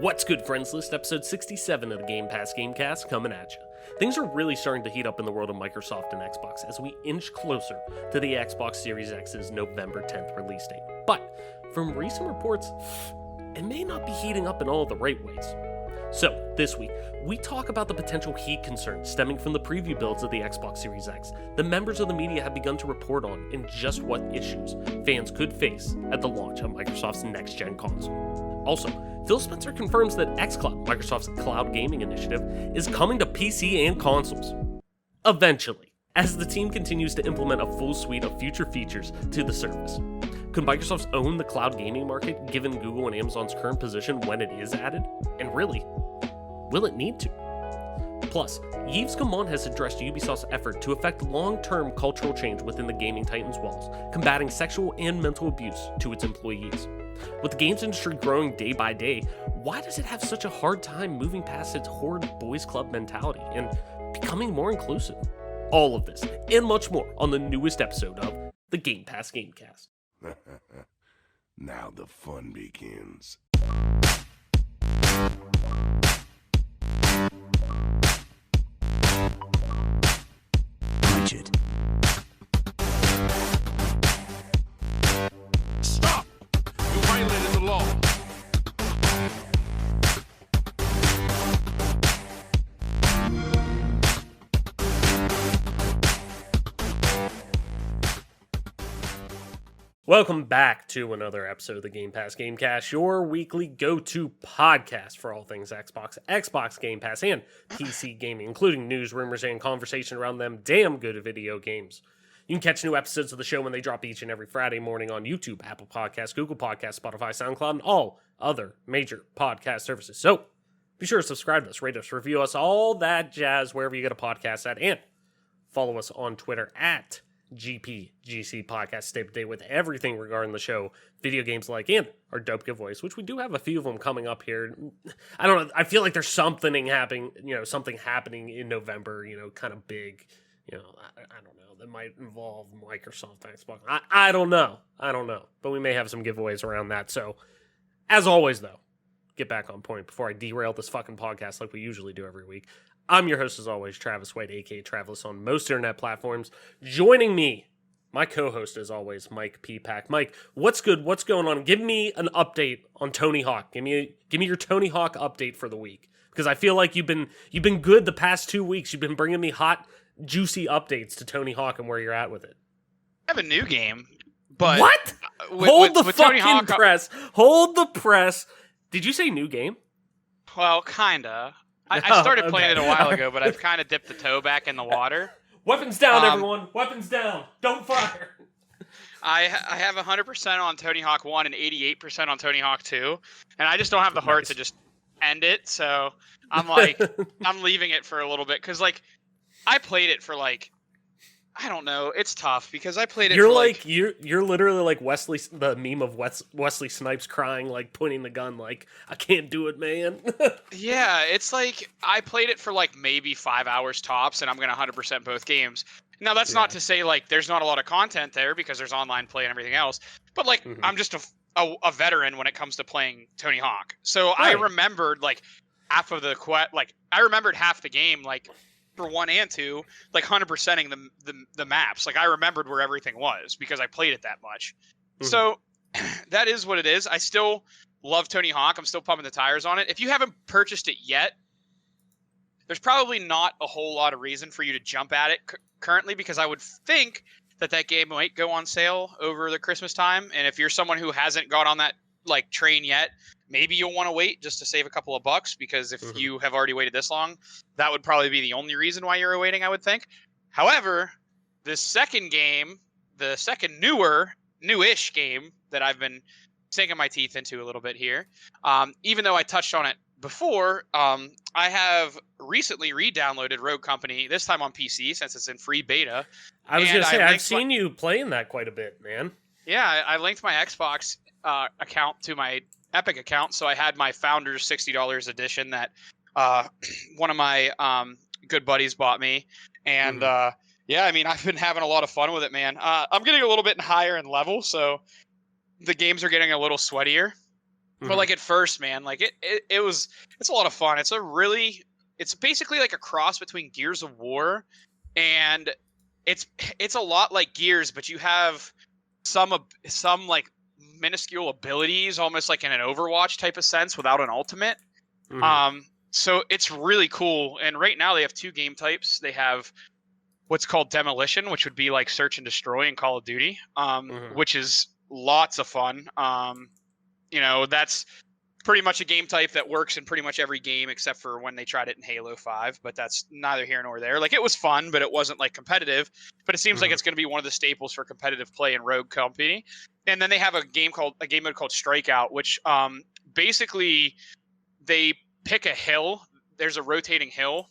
What's good, friends list? Episode 67 of the Gamecast coming at you. Things are really starting to heat up in the world of Microsoft and Xbox as we inch closer to the Xbox Series X's November 10th release date. But from recent reports, it may not be heating up in all the right ways. So, this week, we talk about the potential heat concerns stemming from the preview builds of the Xbox Series X that members of the media have begun to report on, and just what issues fans could face at the launch of Microsoft's next-gen console. Also, Phil Spencer confirms that xCloud, Microsoft's cloud gaming initiative, is coming to PC and consoles. Eventually, as the team continues to implement a full suite of future features to the service. Could Microsoft own the cloud gaming market given Google and Amazon's current position when it is added? And really, will it need to? Plus, Yves Guillemot has addressed Ubisoft's effort to effect long-term cultural change within the gaming titans' walls, combating sexual and mental abuse to its employees. With the games industry growing day by day, why does it have such a hard time moving past its horrid boys club mentality and becoming more inclusive? All of this and much more on the newest episode of the Gamecast. Now the fun begins. Richard. Stop! You violated the law. Welcome back to another episode of the Gamecast, your weekly go-to podcast for all things Xbox, Xbox Game Pass, and PC gaming, including news, rumors, and conversation around them damn good video games. You can catch new episodes of the show when they drop each and every Friday morning on YouTube, Apple Podcasts, Google Podcasts, Spotify, SoundCloud, and all other major podcast services. So be sure to subscribe to us, rate us, review us, all that jazz wherever you get a podcast at, and follow us on Twitter at GPGC Podcast. Stay up to date with everything regarding the show, video games like, and our dope giveaways, which we do have a few of them coming up here. I don't know. I feel like there's something happening in November, kind of big, I don't know, that might involve Microsoft, Xbox. I don't know. But we may have some giveaways around that. So, as always, though, get back on point before I derail this fucking podcast like we usually do every week. I'm your host, as always, Travis White, aka Travis on most internet platforms. Joining me, my co-host, as always, Mike P. Pack. Mike, what's good? What's going on? Give me an update on Tony Hawk. Give me your Tony Hawk update for the week, because I feel like you've been good the past 2 weeks. You've been bringing me hot, juicy updates to Tony Hawk and where you're at with it. I have a new game, but what? Hold the fucking press. Hold the press. Did you say new game? Well, kinda. I started playing it a while ago, but I've kind of dipped the toe back in the water. Weapons down, everyone. Weapons down. Don't fire. I have 100% on Tony Hawk 1 and 88% on Tony Hawk 2, and I just don't have the heart to just end it, so I'm like, I'm leaving it for a little bit, because, I played it for, I don't know. It's tough because I played it. You're literally like the meme of Wesley Snipes crying, pointing the gun, I can't do it, man. Yeah, it's I played it for maybe 5 hours tops, and I'm gonna 100% both games. Now that's not to say there's not a lot of content there, because there's online play and everything else. But I'm just a veteran when it comes to playing Tony Hawk. So right. I remembered half of the I remembered half the game for 1 and 2, 100%ing the maps. I remembered where everything was because I played it that much. Mm-hmm. So that is what it is. I still love Tony Hawk. I'm still pumping the tires on it. If you haven't purchased it yet, there's probably not a whole lot of reason for you to jump at it currently, because I would think that game might go on sale over the Christmas time. And if you're someone who hasn't got on that train yet, maybe you'll want to wait just to save a couple of bucks, because if you have already waited this long, that would probably be the only reason why you're waiting, I would think. However, the second game, the second newish game that I've been sinking my teeth into a little bit here, even though I touched on it before, I have recently re-downloaded Rogue Company, this time on PC since it's in free beta. I was going to say, I've seen you playing that quite a bit, man. Yeah, I linked my Xbox account to my Epic account, so I had my Founders $60 edition that one of my good buddies bought me, and yeah, I mean, I've been having a lot of fun with it, man. I'm getting a little bit higher in level, so the games are getting a little sweatier. But like at first, man, like it's a lot of fun. It's basically like a cross between Gears of War and it's a lot like Gears, but you have some like minuscule abilities, almost like in an Overwatch type of sense, without an ultimate. So it's really cool. And right now they have two game types. They have what's called demolition, which would be like search and destroy in Call of Duty, which is lots of fun. That's pretty much a game type that works in pretty much every game except for when they tried it in Halo 5, but that's neither here nor there. Like, it was fun, but it wasn't like competitive, but it seems like it's going to be one of the staples for competitive play in Rogue Company. And then they have a game mode called Strikeout, which basically they pick a hill. There's a rotating hill,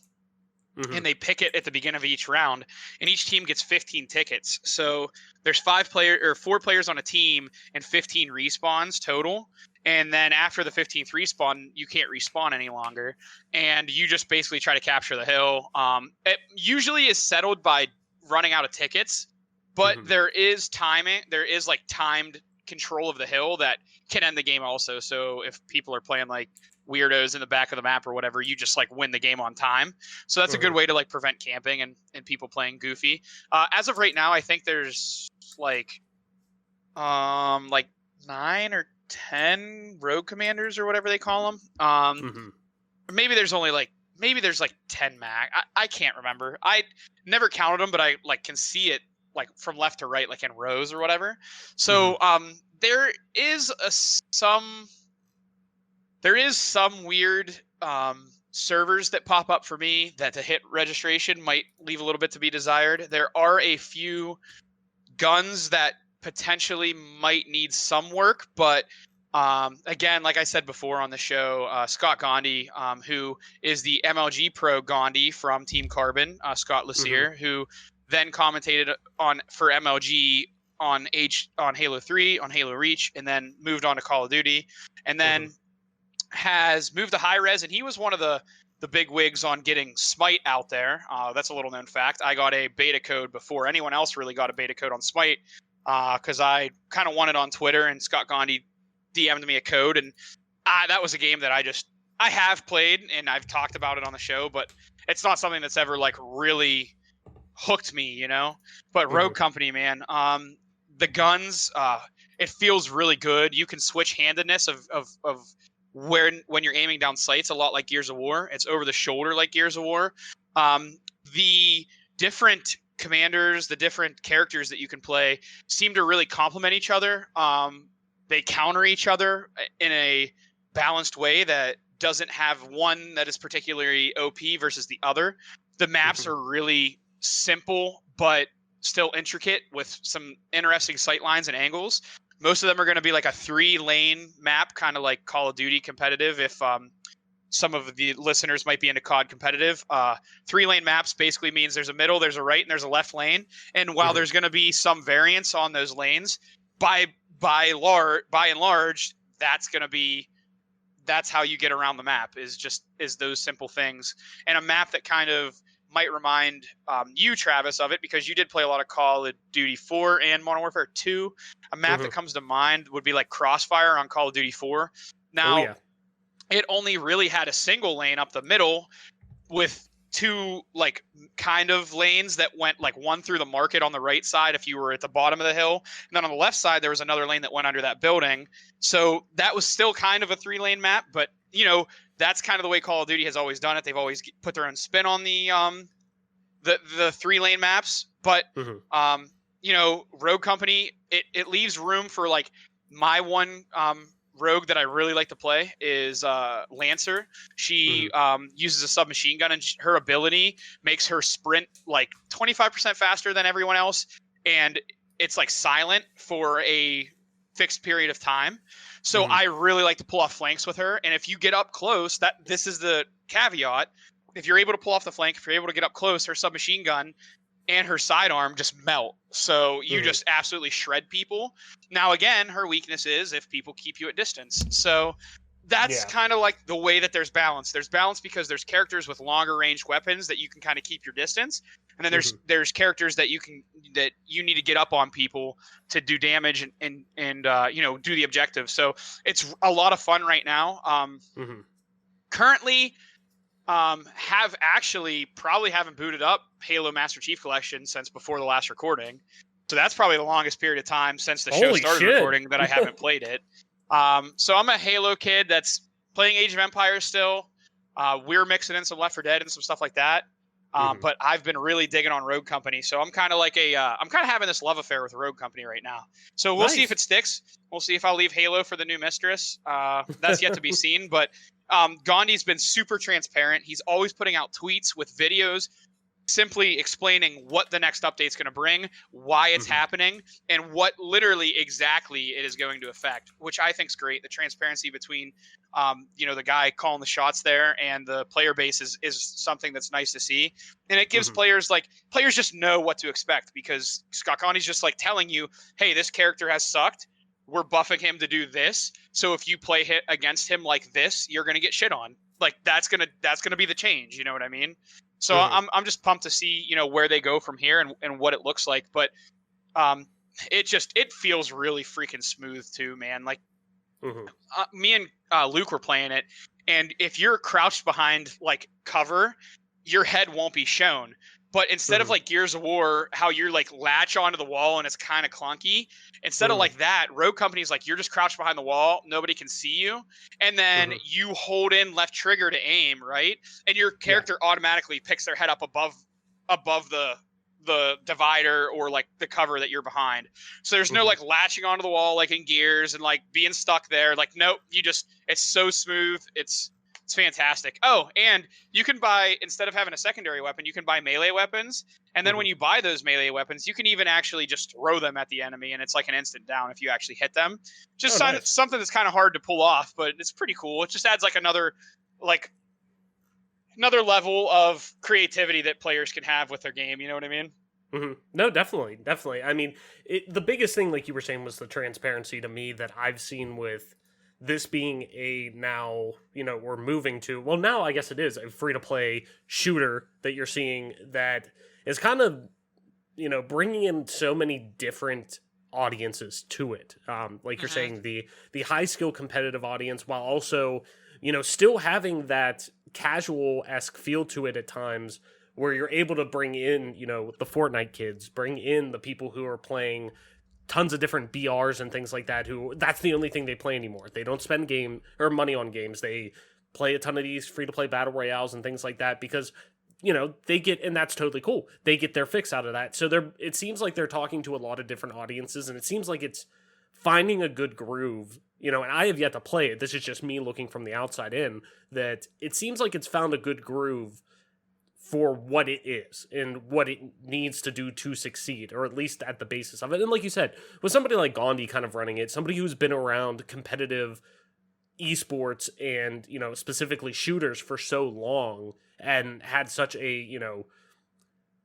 and they pick it at the beginning of each round, and each team gets 15 tickets. So there's 4 players on a team and 15 respawns total. And then after the 15th respawn, you can't respawn any longer, and you just basically try to capture the hill. It usually is settled by running out of tickets, but there is timing. There is like timed control of the hill that can end the game also. So if people are playing like weirdos in the back of the map or whatever, you just like win the game on time. So that's a good way to like prevent camping and people playing goofy. As of right now, I think there's like 9 or 10 rogue commanders or whatever they call them. Maybe there's 10 mag. I can't remember. I never counted them, but I like can see it like from left to right, like in rows or whatever. So there is some weird servers that pop up for me that to hit registration might leave a little bit to be desired. There are a few guns that potentially might need some work, but again, like I said before on the show, Scott Gandhi, who is the MLG Pro Gandhi from Team Carbon, Scott Lassier, who then commentated for MLG on Halo 3, on Halo Reach, and then moved on to Call of Duty, and then has moved to high res, and he was one of the big wigs on getting Smite out there. That's a little known fact. I got a beta code before anyone else really got a beta code on Smite, because I kind of won it on Twitter, and Scott Gandhi DM'd me a code, and that was a game that I have played, and I've talked about it on the show, but it's not something that's ever like really hooked me, But Rogue Company, man, the guns, it feels really good. You can switch handedness of when you're aiming down sights, a lot like Gears of War. It's over the shoulder like Gears of War. The different commanders, the different characters that you can play seem to really complement each other. They counter each other in a balanced way that doesn't have one that is particularly OP versus the other. The maps are really simple, but still intricate with some interesting sight lines and angles. Most of them are going to be like a 3-lane map, kind of like Call of Duty competitive. If some of the listeners might be into COD competitive, 3-lane maps basically means there's a middle, there's a right, and there's a left lane. And while there's going to be some variance on those lanes, by and large, that's how you get around the map, is those simple things. And a map that kind of might remind you, Travis, of it, because you did play a lot of Call of Duty 4 and Modern Warfare 2. A map that comes to mind would be like Crossfire on Call of Duty 4. Now, it only really had a single lane up the middle with 2 like kind of lanes that went like one through the market on the right side if you were at the bottom of the hill, and then on the left side there was another lane that went under that building. So that was still kind of a 3-lane map, but that's kind of the way Call of Duty has always done it. They've always put their own spin on the 3-lane maps, but Rogue Company, it leaves room for like my one rogue that I really like to play is Lancer. She uses a submachine gun, and her ability makes her sprint like 25% faster than everyone else, and it's like silent for a fixed period of time. So I really like to pull off flanks with her, and if you get up close, this is the caveat. If you're able to pull off the flank, if you're able to get up close, her submachine gun and her sidearm just melt. So you just absolutely shred people. Now, again, her weakness is if people keep you at distance. So that's Yeah. kind of like the way that there's balance. There's balance because there's characters with longer range weapons that you can kind of keep your distance, and then there's characters that you need to get up on people to do damage and do the objective. So it's a lot of fun right now. Currently, probably haven't booted up Halo Master Chief Collection since before the last recording. So that's probably the longest period of time since the show Holy started shit. recording that I haven't played it. So I'm a Halo kid that's playing Age of Empires still. We're mixing in some Left 4 Dead and some stuff like that. But I've been really digging on Rogue Company. So I'm kind of like I'm kind of having this love affair with Rogue Company right now. So we'll see if it sticks. We'll see if I'll leave Halo for the new mistress. That's yet to be seen. But Gandhi's been super transparent. He's always putting out tweets with videos simply explaining what the next update's going to bring, why it's happening, and what literally exactly it is going to affect, which I think is great. The transparency between, the guy calling the shots there and the player base is something that's nice to see. And it gives players just know what to expect, because Scott Condi's just like telling you, hey, this character has sucked. We're buffing him to do this. So if you play against him like this, you're going to get shit on. Like that's going to be the change. You know what I mean? So I'm just pumped to see, where they go from here and what it looks like. But it feels really freaking smooth too, man. Like me and Luke were playing it, and if you're crouched behind like cover, your head won't be shown. But instead of like Gears of War, how you're like latch onto the wall and it's kind of clunky, instead of like that, Rogue Company's like you're just crouched behind the wall, nobody can see you, and then you hold in left trigger to aim, right? And your character automatically picks their head up above the divider or like the cover that you're behind. So there's no like latching onto the wall like in Gears and like being stuck there. Like nope, it's so smooth. It's fantastic. Oh, and you can buy, instead of having a secondary weapon, you can buy melee weapons. And then when you buy those melee weapons, you can even actually just throw them at the enemy, and it's like an instant down if you actually hit them. Just something that's kind of hard to pull off, but it's pretty cool. It just adds like another level of creativity that players can have with their game. You know what I mean? No, definitely. I mean, the biggest thing, like you were saying, was the transparency to me that I've seen with this being now, we're moving to, well, now I guess it is a free-to-play shooter that you're seeing that is kind of, bringing in so many different audiences to it. Like you're saying, the high-skill competitive audience, while also, still having that casual-esque feel to it at times, where you're able to bring in, the Fortnite kids, bring in the people who are playing tons of different BRs and things like that, who that's the only thing they play anymore. They don't spend money on games. They play a ton of these free-to-play battle royales and things like that because, they get, and that's totally cool. They get their fix out of that. So it seems like they're talking to a lot of different audiences, and it seems like it's finding a good groove, and I have yet to play it. This is just me looking from the outside in, that it seems like it's found a good groove for what it is and what it needs to do to succeed, or at least at the basis of it. And like you said, with somebody like Gandhi kind of running it, somebody who's been around competitive esports and, specifically shooters for so long and had such a,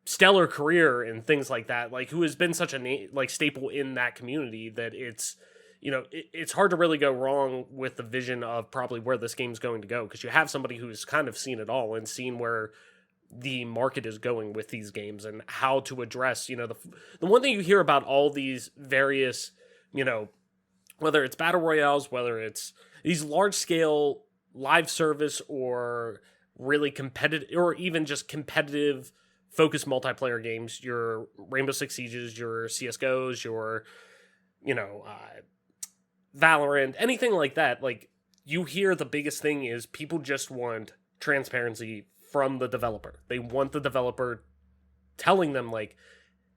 stellar career and things like that, like who has been such a staple in that community, that it's, it's hard to really go wrong with the vision of probably where this game's going to go, because you have somebody who's kind of seen it all and seen where the market is going with these games and how to address, the one thing you hear about all these various, whether it's battle royales, whether it's these large scale live service or really competitive, or even just competitive focused multiplayer games, your Rainbow Six Sieges, your CSGOs, your, Valorant, anything like that, like you hear the biggest thing is people just want transparency from the developer. They want the developer telling them like,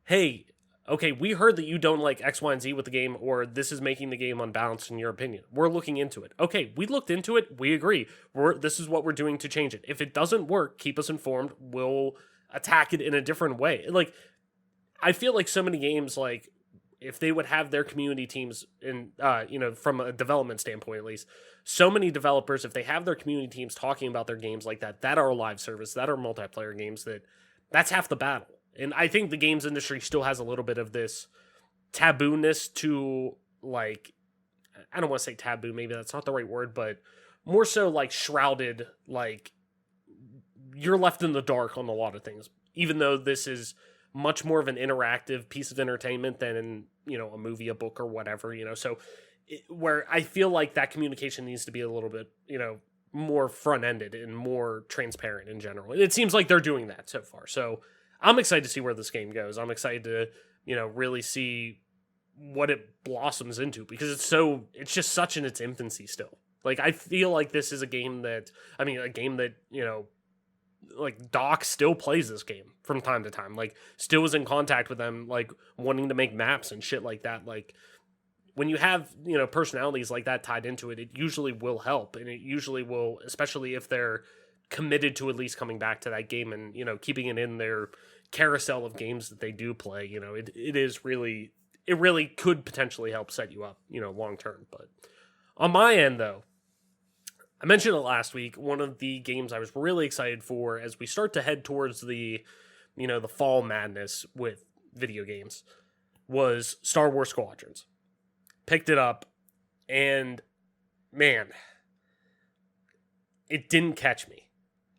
hey, okay, we heard that you don't like X, Y, and Z with the game, or this is making the game unbalanced in your opinion. We're looking into it. Okay, we looked into it. We agree. This is what we're doing to change it. If it doesn't work, keep us informed. We'll attack it in a different way. Like, I feel like so many games, like, if they would have their community teams in, from a development standpoint at least, so many developers, if they have their community teams talking about their games like that are live service, that are multiplayer games, that's half the battle. And I think the games industry still has a little bit of this taboo-ness to, like, I don't want to say taboo, maybe that's not the right word, but more so like shrouded, like you're left in the dark on a lot of things, even though this is much more of an interactive piece of entertainment than, a movie, a book, or whatever, so where I feel like that communication needs to be a little bit, more front-ended and more transparent in general. And it seems like they're doing that so far. So I'm excited to see where this game goes. I'm excited to, really see what it blossoms into, because it's just such in its infancy still. Like, I feel like this is a game that, like, Doc still plays this game from time to time. Like, still is in contact with them, like, wanting to make maps and shit like that. Like, when you have, personalities like that tied into it, it usually will help. And it usually will, especially if they're committed to at least coming back to that game and, keeping it in their carousel of games that they do play. It really could potentially help set you up, long term. But on my end, though, I mentioned it last week, one of the games I was really excited for as we start to head towards the fall madness with video games was Star Wars Squadrons. Picked it up, and man, it didn't catch me.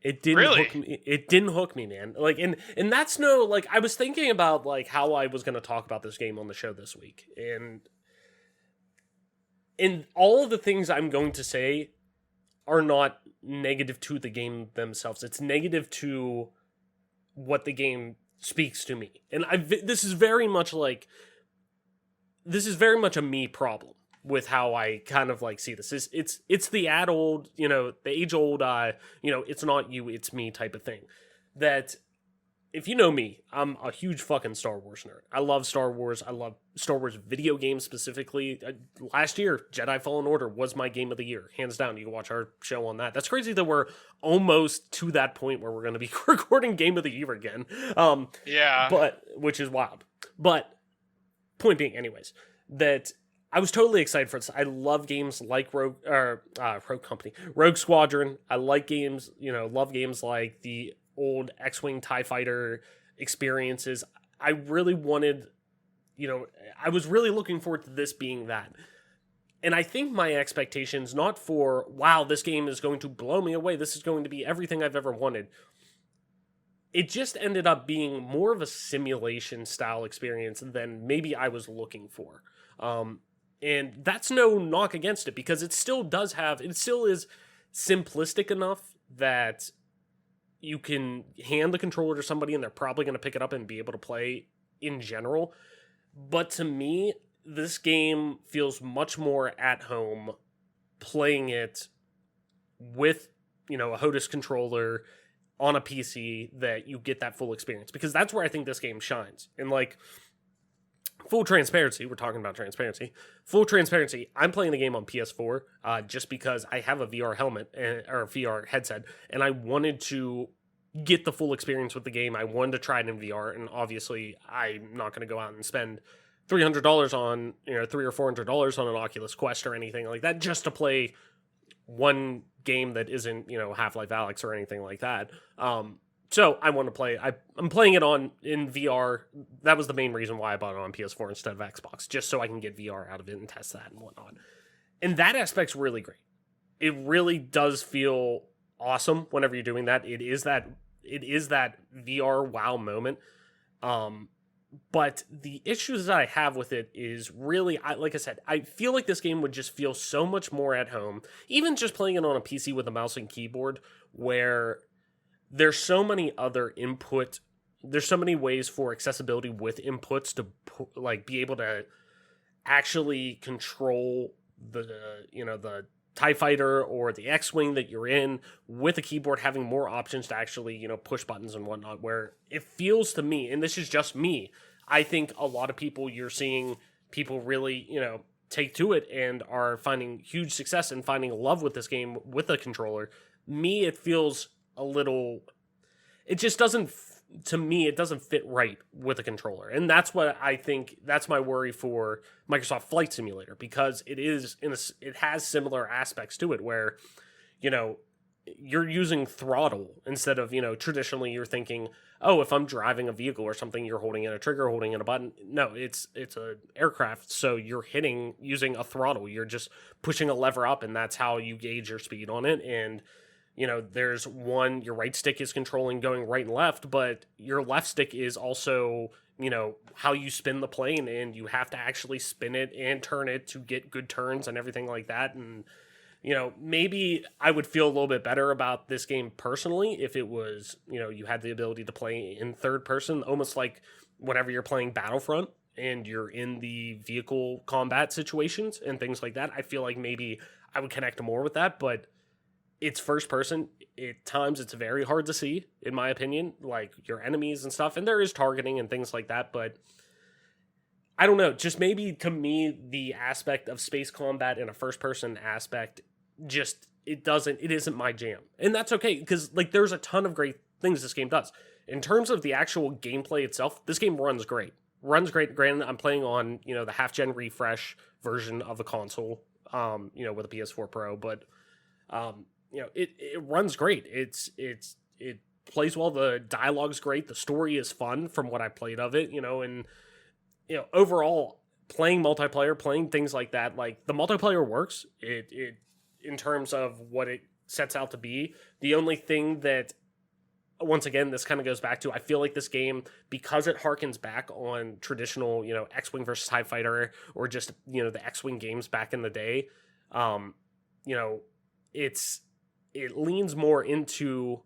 It didn't hook me. It didn't hook me, man. Like, and that's I was thinking about like how I was going to talk about this game on the show this week, and all of the things I'm going to say are not negative to the game themselves. It's negative to what the game speaks to me, and this is very much a me problem with how I kind of like see this. It's the the age old, it's not you, it's me type of thing. That, if you know me, I'm a huge fucking Star Wars nerd. I love Star Wars. I love Star Wars video games specifically. Last year, Jedi Fallen Order was my game of the year. Hands down. You can watch our show on that. That's crazy that we're almost to that point where we're going to be recording Game of the Year again. Yeah. But, which is wild. But, point being, anyways, that I was totally excited for this. I love games like Rogue Squadron. I like games, love games like the old X-Wing TIE Fighter experiences. I really wanted, I was really looking forward to this being that. And I think my expectations, not for, wow, this game is going to blow me away, this is going to be everything I've ever wanted. It just ended up being more of a simulation style experience than maybe I was looking for. And that's no knock against it, because it still is simplistic enough that you can hand the controller to somebody and they're probably going to pick it up and be able to play in general. But to me, this game feels much more at home playing it with, a HOTAS controller on a PC, that you get that full experience, because that's where I think this game shines. And like, full transparency, we're talking about transparency. Full transparency, I'm playing the game on PS4 just because I have a VR helmet or a VR headset, and I wanted to get the full experience with the game. I wanted to try it in VR, and obviously I'm not going to go out and spend $300 on, $300 or $400 on an Oculus Quest or anything like that just to play one game that isn't, Half-Life Alyx or anything like that. So I want to play. I'm playing it in VR. That was the main reason why I bought it on PS4 instead of Xbox, just so I can get VR out of it and test that and whatnot. And that aspect's really great. It really does feel awesome whenever you're doing that. It is that VR wow moment. But the issues that I have with it is really, like I said, I feel like this game would just feel so much more at home, even just playing it on a PC with a mouse and keyboard, where there's so many ways for accessibility with inputs to be able to actually control the TIE Fighter or the X-Wing that you're in with a keyboard, having more options to actually, push buttons and whatnot, where it feels to me, and this is just me, I think a lot of people, you're seeing people really, take to it and are finding huge success and finding love with this game with a controller. Me, it feels a little, it just doesn't, to me, it doesn't fit right with a controller. And that's what I think, that's my worry for Microsoft Flight Simulator, because it has similar aspects to it where, you're using throttle instead of, traditionally you're thinking, oh, if I'm driving a vehicle or something, you're holding in a trigger, holding in a button. No, it's a aircraft, so you're hitting using a throttle. You're just pushing a lever up, and that's how you gauge your speed on it. And there's your right stick is controlling going right and left, but your left stick is also, how you spin the plane, and you have to actually spin it and turn it to get good turns and everything like that. And maybe I would feel a little bit better about this game personally if it was, you had the ability to play in third person, almost like whenever you're playing Battlefront and you're in the vehicle combat situations and things like that. I feel like maybe I would connect more with that, but it's first person. At times it's very hard to see, in my opinion, like your enemies and stuff, and there is targeting and things like that, but I don't know, just maybe to me, the aspect of space combat in a first person aspect, just, it isn't my jam. And that's okay, because like there's a ton of great things this game does. In terms of the actual gameplay itself, this game runs great. Granted, I'm playing on, the half-gen refresh version of the console, with a PS4 Pro, but, it runs great. It plays well, the dialogue's great, the story is fun from what I played of it, and overall, playing multiplayer, playing things like that, like the multiplayer works. It in terms of what it sets out to be. The only thing that, once again, this kind of goes back to, I feel like this game, because it harkens back on traditional, X-Wing versus TIE Fighter, or just, the X-Wing games back in the day, it leans more into,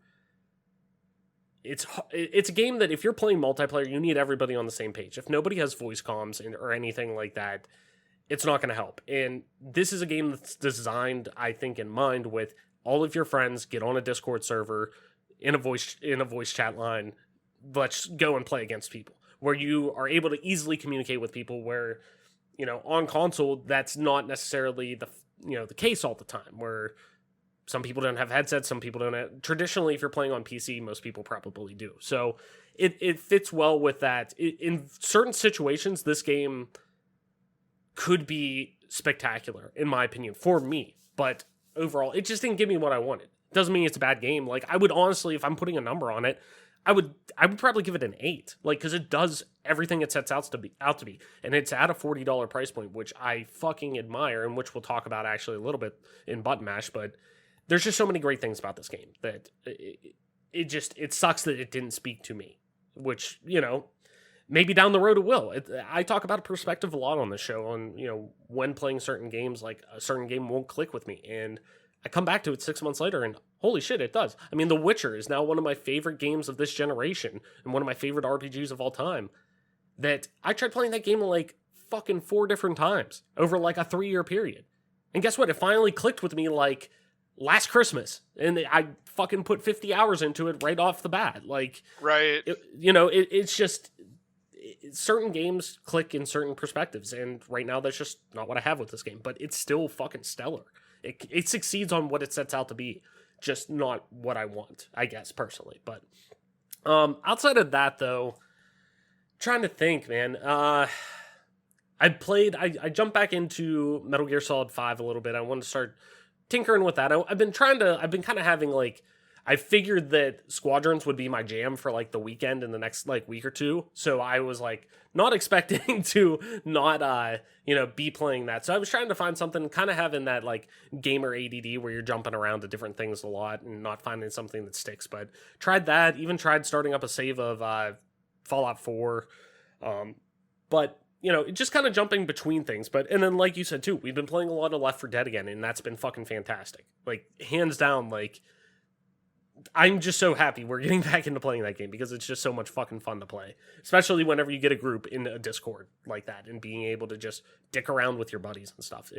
it's a game that if you're playing multiplayer, you need everybody on the same page. If nobody has voice comms or anything like that, it's not going to help. And this is a game that's designed, I think, in mind with all of your friends, get on a Discord server, in a voice chat line, let's go and play against people, where you are able to easily communicate with people, where, on console, that's not necessarily the case all the time, where some people don't have headsets, some people don't have. Traditionally, if you're playing on PC, most people probably do. So it fits well with that. In certain situations, this game could be spectacular, in my opinion, for me. But overall, it just didn't give me what I wanted. Doesn't mean it's a bad game. Like, I would honestly, if I'm putting a number on it, I would probably give it an 8. Like, because it does everything it sets out to be. And it's at a $40 price point, which I fucking admire, and which we'll talk about actually a little bit in Button Mash. But there's just so many great things about this game that it sucks that it didn't speak to me, which, maybe down the road it will. I talk about perspective a lot on the show on, when playing certain games, like a certain game won't click with me. And I come back to it 6 months later and holy shit, it does. I mean, The Witcher is now one of my favorite games of this generation and one of my favorite RPGs of all time, that I tried playing that game like fucking 4 different times over like a 3-year period. And guess what? It finally clicked with me like last Christmas, and I fucking put 50 hours into it right off the bat. Like, right. It's just, certain games click in certain perspectives, and right now that's just not what I have with this game, but it's still fucking stellar. It succeeds on what it sets out to be, just not what I want, I guess, personally. But outside of that, though, trying to think, man. I jumped back into Metal Gear Solid 5 a little bit. I wanted to start tinkering with that. I've been kind of having like, I figured that Squadrons would be my jam for like the weekend in the next like week or two. So I was like not expecting to not, be playing that. So I was trying to find something, kind of having that like gamer ADD where you're jumping around to different things a lot and not finding something that sticks. But tried that, even tried starting up a save of Fallout 4. But just kind of jumping between things. And then, like you said, too, we've been playing a lot of Left 4 Dead again, and that's been fucking fantastic. Like, hands down, like, I'm just so happy we're getting back into playing that game because it's just so much fucking fun to play. Especially whenever you get a group in a Discord like that and being able to just dick around with your buddies and stuff.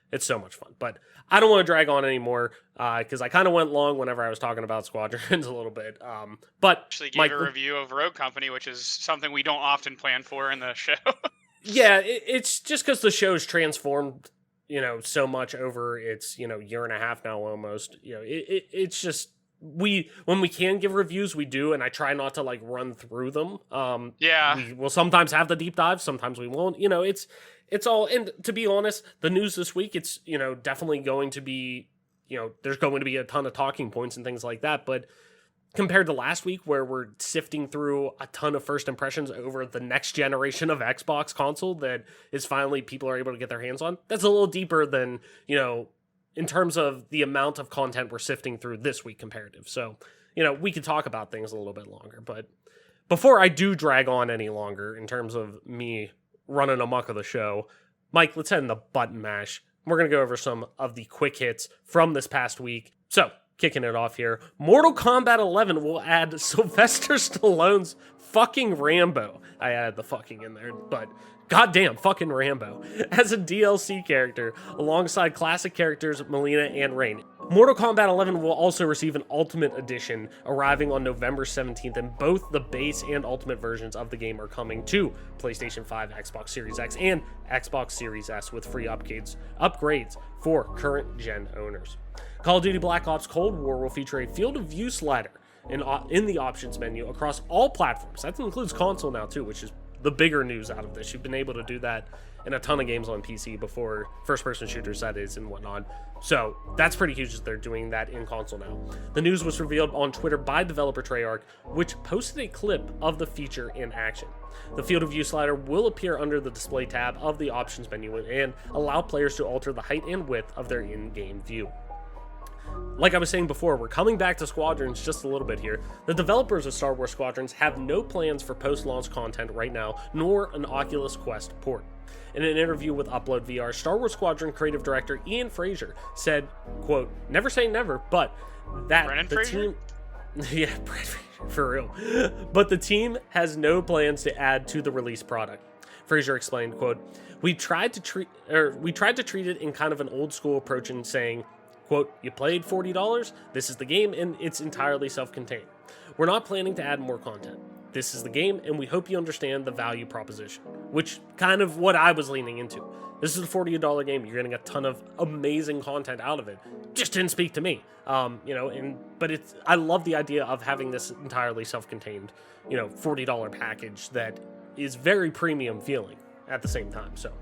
It's so much fun. But I don't want to drag on anymore because I kind of went long whenever I was talking about Squadrons a little bit. But actually gave a review of Rogue Company, which is something we don't often plan for in the show. Yeah, it's just because the show's transformed, so much over its, year and a half now almost. It's just, when we can give reviews, we do, and I try not to like run through them. Yeah. We will sometimes have the deep dives, sometimes we won't. It's all, and to be honest, the news this week, it's, definitely going to be there's going to be a ton of talking points and things like that. But compared to last week, where we're sifting through a ton of first impressions over the next generation of Xbox console that is finally people are able to get their hands on, that's a little deeper than, in terms of the amount of content we're sifting through this week comparative. So, we could talk about things a little bit longer. But before I do drag on any longer in terms of me running amok of the show, Mike, let's head in the button mash. We're going to go over some of the quick hits from this past week. So, kicking it off here, Mortal Kombat 11 will add Sylvester Stallone's fucking Rambo. I added the fucking in there, but goddamn fucking Rambo as a DLC character alongside classic characters Melina and Rain. Mortal Kombat 11 will also receive an Ultimate Edition arriving on November 17th, and both the base and Ultimate versions of the game are coming to PlayStation 5, Xbox Series X, and Xbox Series S with free upgrades for current gen owners. Call of Duty Black Ops Cold War will feature a field of view slider in the options menu across all platforms. That includes console now too, which is the bigger news out of this. You've been able to do that in a ton of games on PC before, first-person shooters that is, and whatnot. So that's pretty huge that they're doing that in console now. The news was revealed on Twitter by developer Treyarch, which posted a clip of the feature in action. The field of view slider will appear under the display tab of the options menu and allow players to alter the height and width of their in-game view. Like I was saying before, we're coming back to Squadrons just a little bit here. The developers of Star Wars Squadrons have no plans for post-launch content right now, nor an Oculus Quest port. In an interview with Upload VR, Star Wars Squadron creative director Ian Fraser said, quote, "Never say never, but that Brennan the Fraser? team..." Yeah, Brad Fraser, for real. But the team has no plans to add to the release product. Fraser explained, quote, We tried to treat it in kind of an old school approach in saying, quote, you played $40, this is the game, and it's entirely self-contained. We're not planning to add more content. This is the game, and we hope you understand the value proposition, which kind of what I was leaning into. This is a $40 game. You're getting a ton of amazing content out of it. Just didn't speak to me, but I love the idea of having this entirely self-contained, $40 package that is very premium feeling at the same time. So,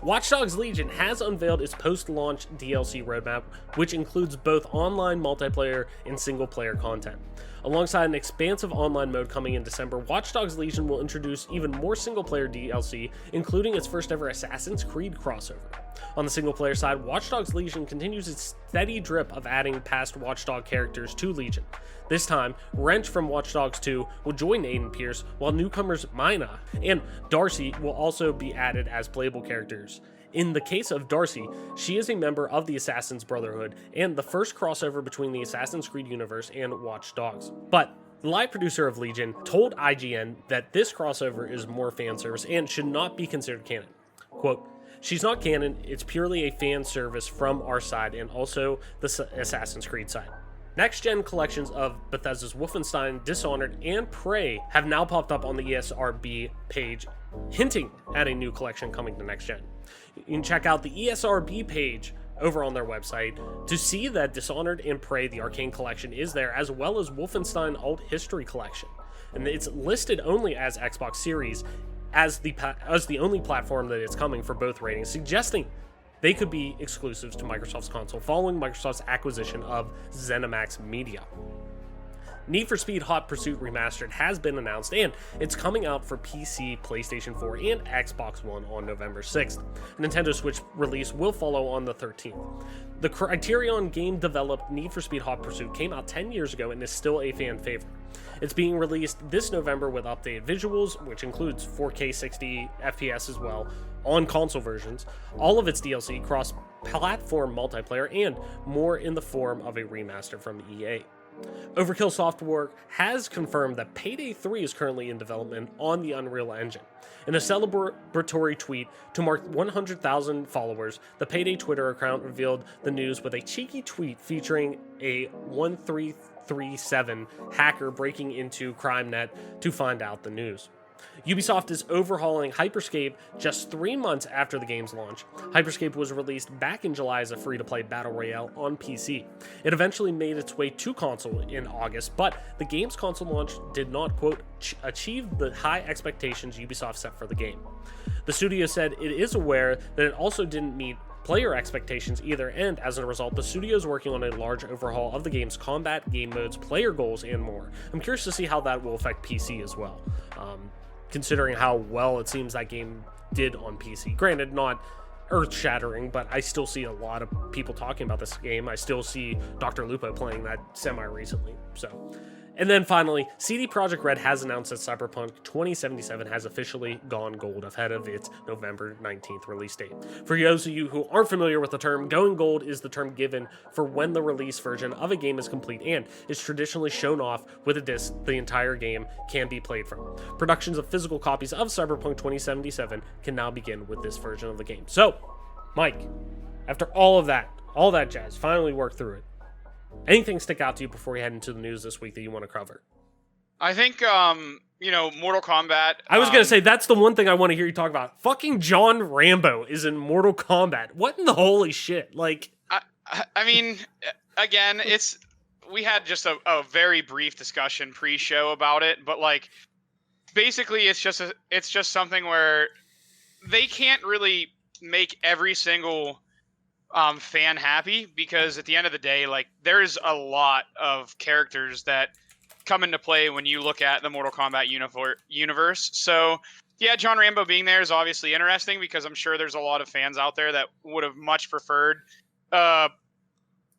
Watch Dogs Legion has unveiled its post-launch DLC roadmap, which includes both online multiplayer and single-player content. Alongside an expansive online mode coming in December, Watch Dogs Legion will introduce even more single-player DLC, including its first-ever Assassin's Creed crossover. On the single-player side, Watch Dogs Legion continues its steady drip of adding past Watch Dog characters to Legion. This time, Wrench from Watch Dogs 2 will join Aiden Pierce, while newcomers Mina and Darcy will also be added as playable characters. In the case of Darcy, she is a member of the Assassin's Brotherhood and the first crossover between the Assassin's Creed universe and Watch Dogs. But the live producer of Legion told IGN that this crossover is more fan service and should not be considered canon. Quote, she's not canon, it's purely a fan service from our side and also the Assassin's Creed side. Next-gen collections of Bethesda's Wolfenstein, Dishonored, and Prey have now popped up on the ESRB page, hinting at a new collection coming to next-gen. You can check out the ESRB page over on their website to see that Dishonored and Prey, the Arcane Collection, is there, as well as Wolfenstein Alt History Collection. And it's listed only as Xbox Series as the only platform that it's coming for both ratings, suggesting they could be exclusives to Microsoft's console following Microsoft's acquisition of ZeniMax Media. Need for Speed Hot Pursuit Remastered has been announced, and it's coming out for PC, PlayStation 4, and Xbox One on November 6th. Nintendo Switch release will follow on the 13th. The Criterion game-developed Need for Speed Hot Pursuit came out 10 years ago and is still a fan favorite. It's being released this November with updated visuals, which includes 4K 60 FPS as well, on console versions, all of its DLC, cross-platform multiplayer, and more in the form of a remaster from EA. Overkill Software has confirmed that Payday 3 is currently in development on the Unreal Engine. In a celebratory tweet to mark 100,000 followers, the Payday Twitter account revealed the news with a cheeky tweet featuring a 1337 hacker breaking into CrimeNet to find out the news. Ubisoft is overhauling Hyperscape just 3 months after the game's launch. Hyperscape was released back in July as a free-to-play battle royale on PC. It eventually made its way to console in August, but the game's console launch did not, quote, achieve the high expectations Ubisoft set for the game. The studio said it is aware that it also didn't meet player expectations either, and as a result, the studio is working on a large overhaul of the game's combat, game modes, player goals, and more. I'm curious to see how that will affect PC as well, considering how well it seems that game did on PC. Granted, not earth-shattering, but I still see a lot of people talking about this game. I still see Dr. Lupo playing that semi-recently, so... And then finally, CD Projekt Red has announced that Cyberpunk 2077 has officially gone gold ahead of its November 19th release date. For those of you who aren't familiar with the term, going gold is the term given for when the release version of a game is complete and is traditionally shown off with a disc the entire game can be played from. Productions of physical copies of Cyberpunk 2077 can now begin with this version of the game. So, Mike, after all that jazz, finally worked through it. Anything stick out to you before we head into the news this week that you want to cover? I think, Mortal Kombat. I was going to say, that's the one thing I want to hear you talk about. Fucking John Rambo is in Mortal Kombat. What in the holy shit? Like, I mean, again, we had just a very brief discussion pre-show about it, but like, basically it's just something where they can't really make every single fan happy, because at the end of the day, like, there's a lot of characters that come into play when you look at the Mortal Kombat universe. So yeah, John Rambo being there is obviously interesting, because I'm sure there's a lot of fans out there that would have much preferred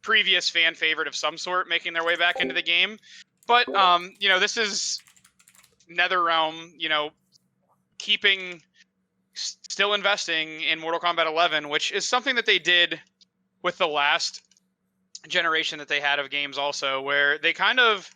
previous fan favorite of some sort making their way back into the game. But this is NetherRealm, still investing in Mortal Kombat 11, which is something that they did with the last generation that they had of games also, where they kind of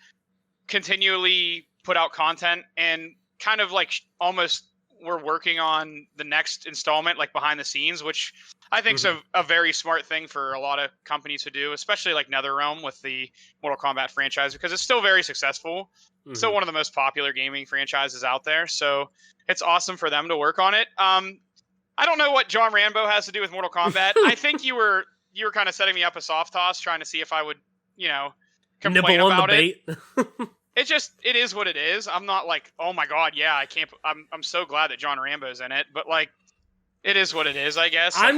continually put out content and kind of like almost were working on the next installment, like behind the scenes, which I think is a very smart thing for a lot of companies to do, especially like NetherRealm with the Mortal Kombat franchise, because it's still very successful. Still one of the most popular gaming franchises out there. So it's awesome for them to work on it. I don't know what John Rambo has to do with Mortal Kombat. I think you were kind of setting me up a soft toss, trying to see if I would, complain nibble about on the it. bait. It is what it is. I'm not like, oh my god, yeah, I can't. I'm so glad that John Rambo's in it, but like, it is what it is, I guess. Like,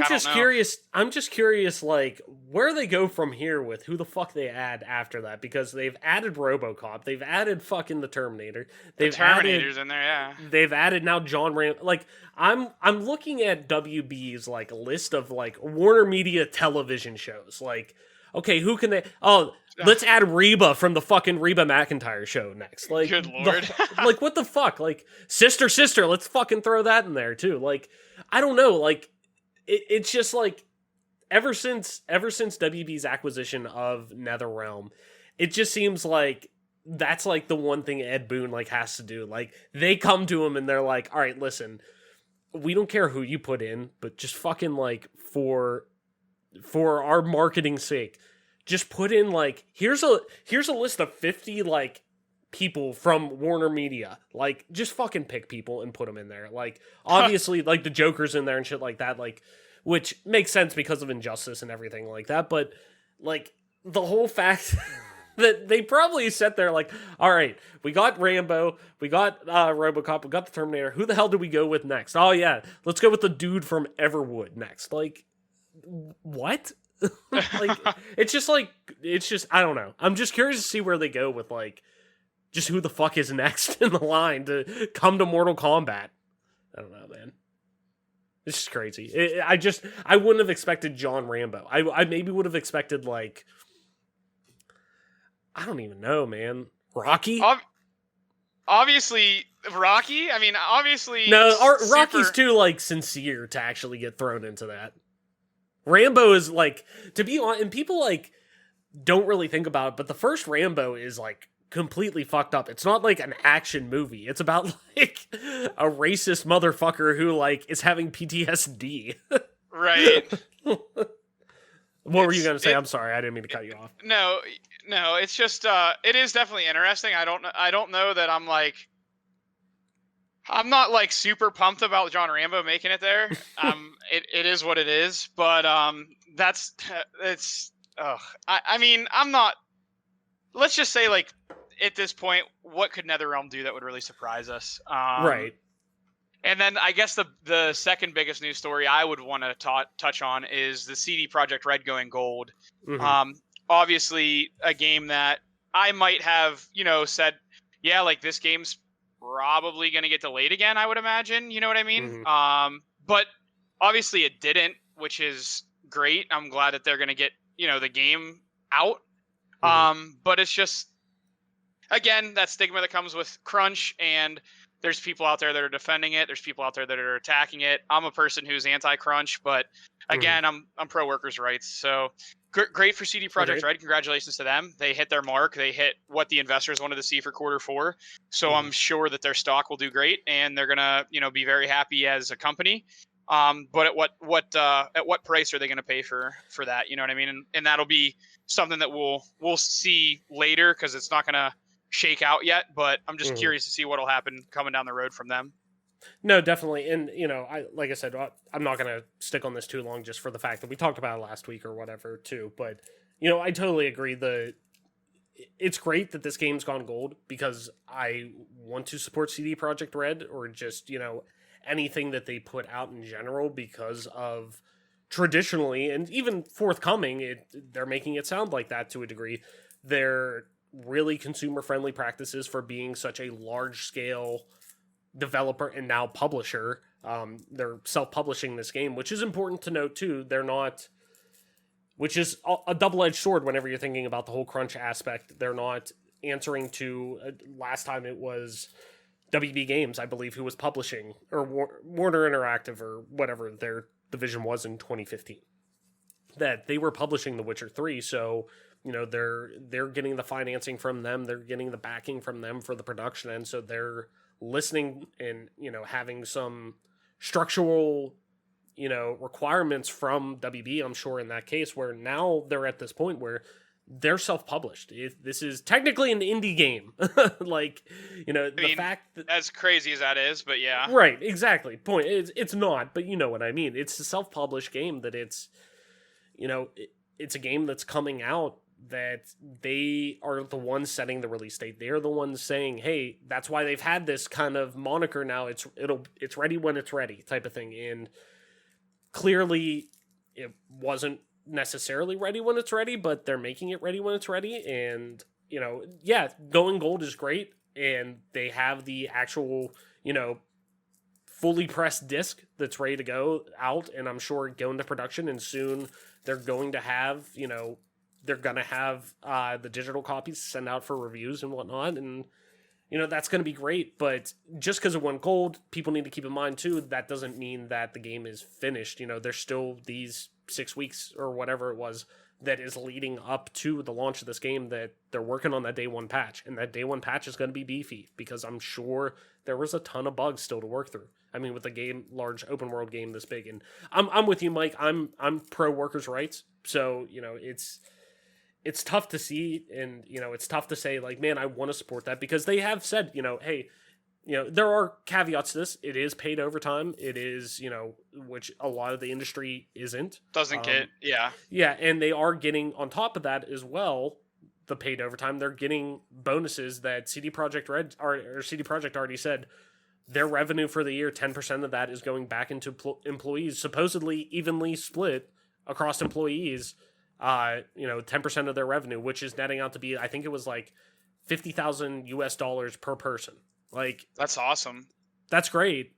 I'm just curious, like, where they go from here with who the fuck they add after that, because they've added RoboCop, they've added fucking the Terminator, the Terminator's in there, yeah. They've added now John Ram. Like, I'm looking at WB's like list of like Warner Media television shows. Like, okay, who can they? Oh, let's add Reba from the fucking Reba McEntire show next. Like, good lord, like what the fuck? Like, sister, let's fucking throw that in there too. Like, I don't know, like, it's just like, ever since WB's acquisition of NetherRealm, it just seems like that's like the one thing Ed Boon like has to do. Like, they come to him and they're like, all right, listen, we don't care who you put in, but just fucking like for our marketing's sake, just put in like, here's a list of 50 like people from Warner Media. Like, just fucking pick people and put them in there. Like, obviously, like, the Joker's in there and shit like that, like, which makes sense because of Injustice and everything like that, but, like, the whole fact that they probably sat there like, all right, we got Rambo, we got RoboCop, we got the Terminator, who the hell do we go with next? Oh, yeah, let's go with the dude from Everwood next. Like, what? Like, it's just, I don't know. I'm just curious to see where they go with, like, just who the fuck is next in the line to come to Mortal Kombat. I don't know, man. It's just crazy. I wouldn't have expected John Rambo. I maybe would have expected, like, I don't even know, man. Rocky? Obviously, Rocky? I mean, obviously... No, Rocky's too, like, sincere to actually get thrown into that. Rambo is, like, to be honest, and people, like, don't really think about it, but the first Rambo is, like, completely fucked up. It's not like an action movie. It's about like a racist motherfucker who like is having PTSD. Right. What were you gonna say? I'm sorry, I didn't mean to cut you off. No, it's just it is definitely interesting. I don't know that I'm not like super pumped about John Rambo making it there. It is what it is, but I mean, I'm not, let's just say, like, at this point, what could NetherRealm do that would really surprise us? Right. And then I guess the second biggest news story I would want to touch on is the CD Projekt Red going gold. Mm-hmm. Obviously, a game that I might have, said, yeah, like this game's probably going to get delayed again, I would imagine. You know what I mean? Mm-hmm. But obviously it didn't, which is great. I'm glad that they're going to get, the game out. Mm-hmm. But it's just, again, that stigma that comes with crunch, and there's people out there that are defending it. There's people out there that are attacking it. I'm a person who's anti-crunch, but Mm-hmm. again, I'm pro workers' rights. So great for CD Projekt Agreed. Red. Congratulations to them. They hit their mark. They hit what the investors wanted to see for quarter 4. So Mm-hmm. I'm sure that their stock will do great, and they're gonna, be very happy as a company. But at what price are they going to pay for that? You know what I mean? And that'll be something that we'll see later, because it's not going to shake out yet. But I'm just Mm-hmm. curious to see what'll happen coming down the road from them. No, definitely. And, like I said, I'm not going to stick on this too long just for the fact that we talked about it last week or whatever, too. But, I totally agree. It's great that this game's gone gold because I want to support CD Projekt Red, or just, anything that they put out in general, because of traditionally and even forthcoming, they're making it sound like that to a degree. They're really consumer friendly practices for being such a large scale developer and now publisher. They're self-publishing this game, which is important to note too. They're not, which is a double-edged sword whenever you're thinking about the whole crunch aspect. They're not answering to, last time it was WB Games, I believe, who was publishing, or Warner Interactive, or whatever their division was in 2015. That they were publishing The Witcher 3, so they're getting the financing from them, they're getting the backing from them for the production end, so they're listening and having some structural requirements from WB, I'm sure, in that case, where now they're at this point where they're self-published. This is technically an indie game. Like, fact that, as crazy as that is, but yeah. right, exactly. Point, it's not, but you know what I mean. It's a self-published game that it's a game that's coming out that they are the ones setting the release date. They're the ones saying, hey, that's why they've had this kind of moniker now. It's ready when it's ready type of thing. And clearly it wasn't necessarily ready when it's ready, but they're making it ready when it's ready. And, going gold is great. And they have the actual, fully pressed disc that's ready to go out, and I'm sure go into production, and soon they're going to have, the digital copies to send out for reviews and whatnot, and that's going to be great. But just because it went gold, people need to keep in mind too, that doesn't mean that the game is finished. There's still these 6 weeks or whatever it was that is leading up to the launch of this game, that they're working on that day one patch, and that day one patch is going to be beefy, because I'm sure there was a ton of bugs still to work through. I mean, with a game, large open world game this big, and I'm with you, Mike. I'm pro workers' rights, so it's tough to see, and it's tough to say, like, man, I want to support that, because they have said, hey, there are caveats to this. It is paid overtime. It is, which a lot of the industry isn't. Doesn't get, yeah. Yeah, and they are getting, on top of that as well, the paid overtime. They're getting bonuses that CD Projekt Red, or CD Projekt already said, their revenue for the year, 10% of that is going back into employees, supposedly evenly split across employees. 10% of their revenue, which is netting out to be, I think it was like $50,000 per person. Like, that's awesome. That's great.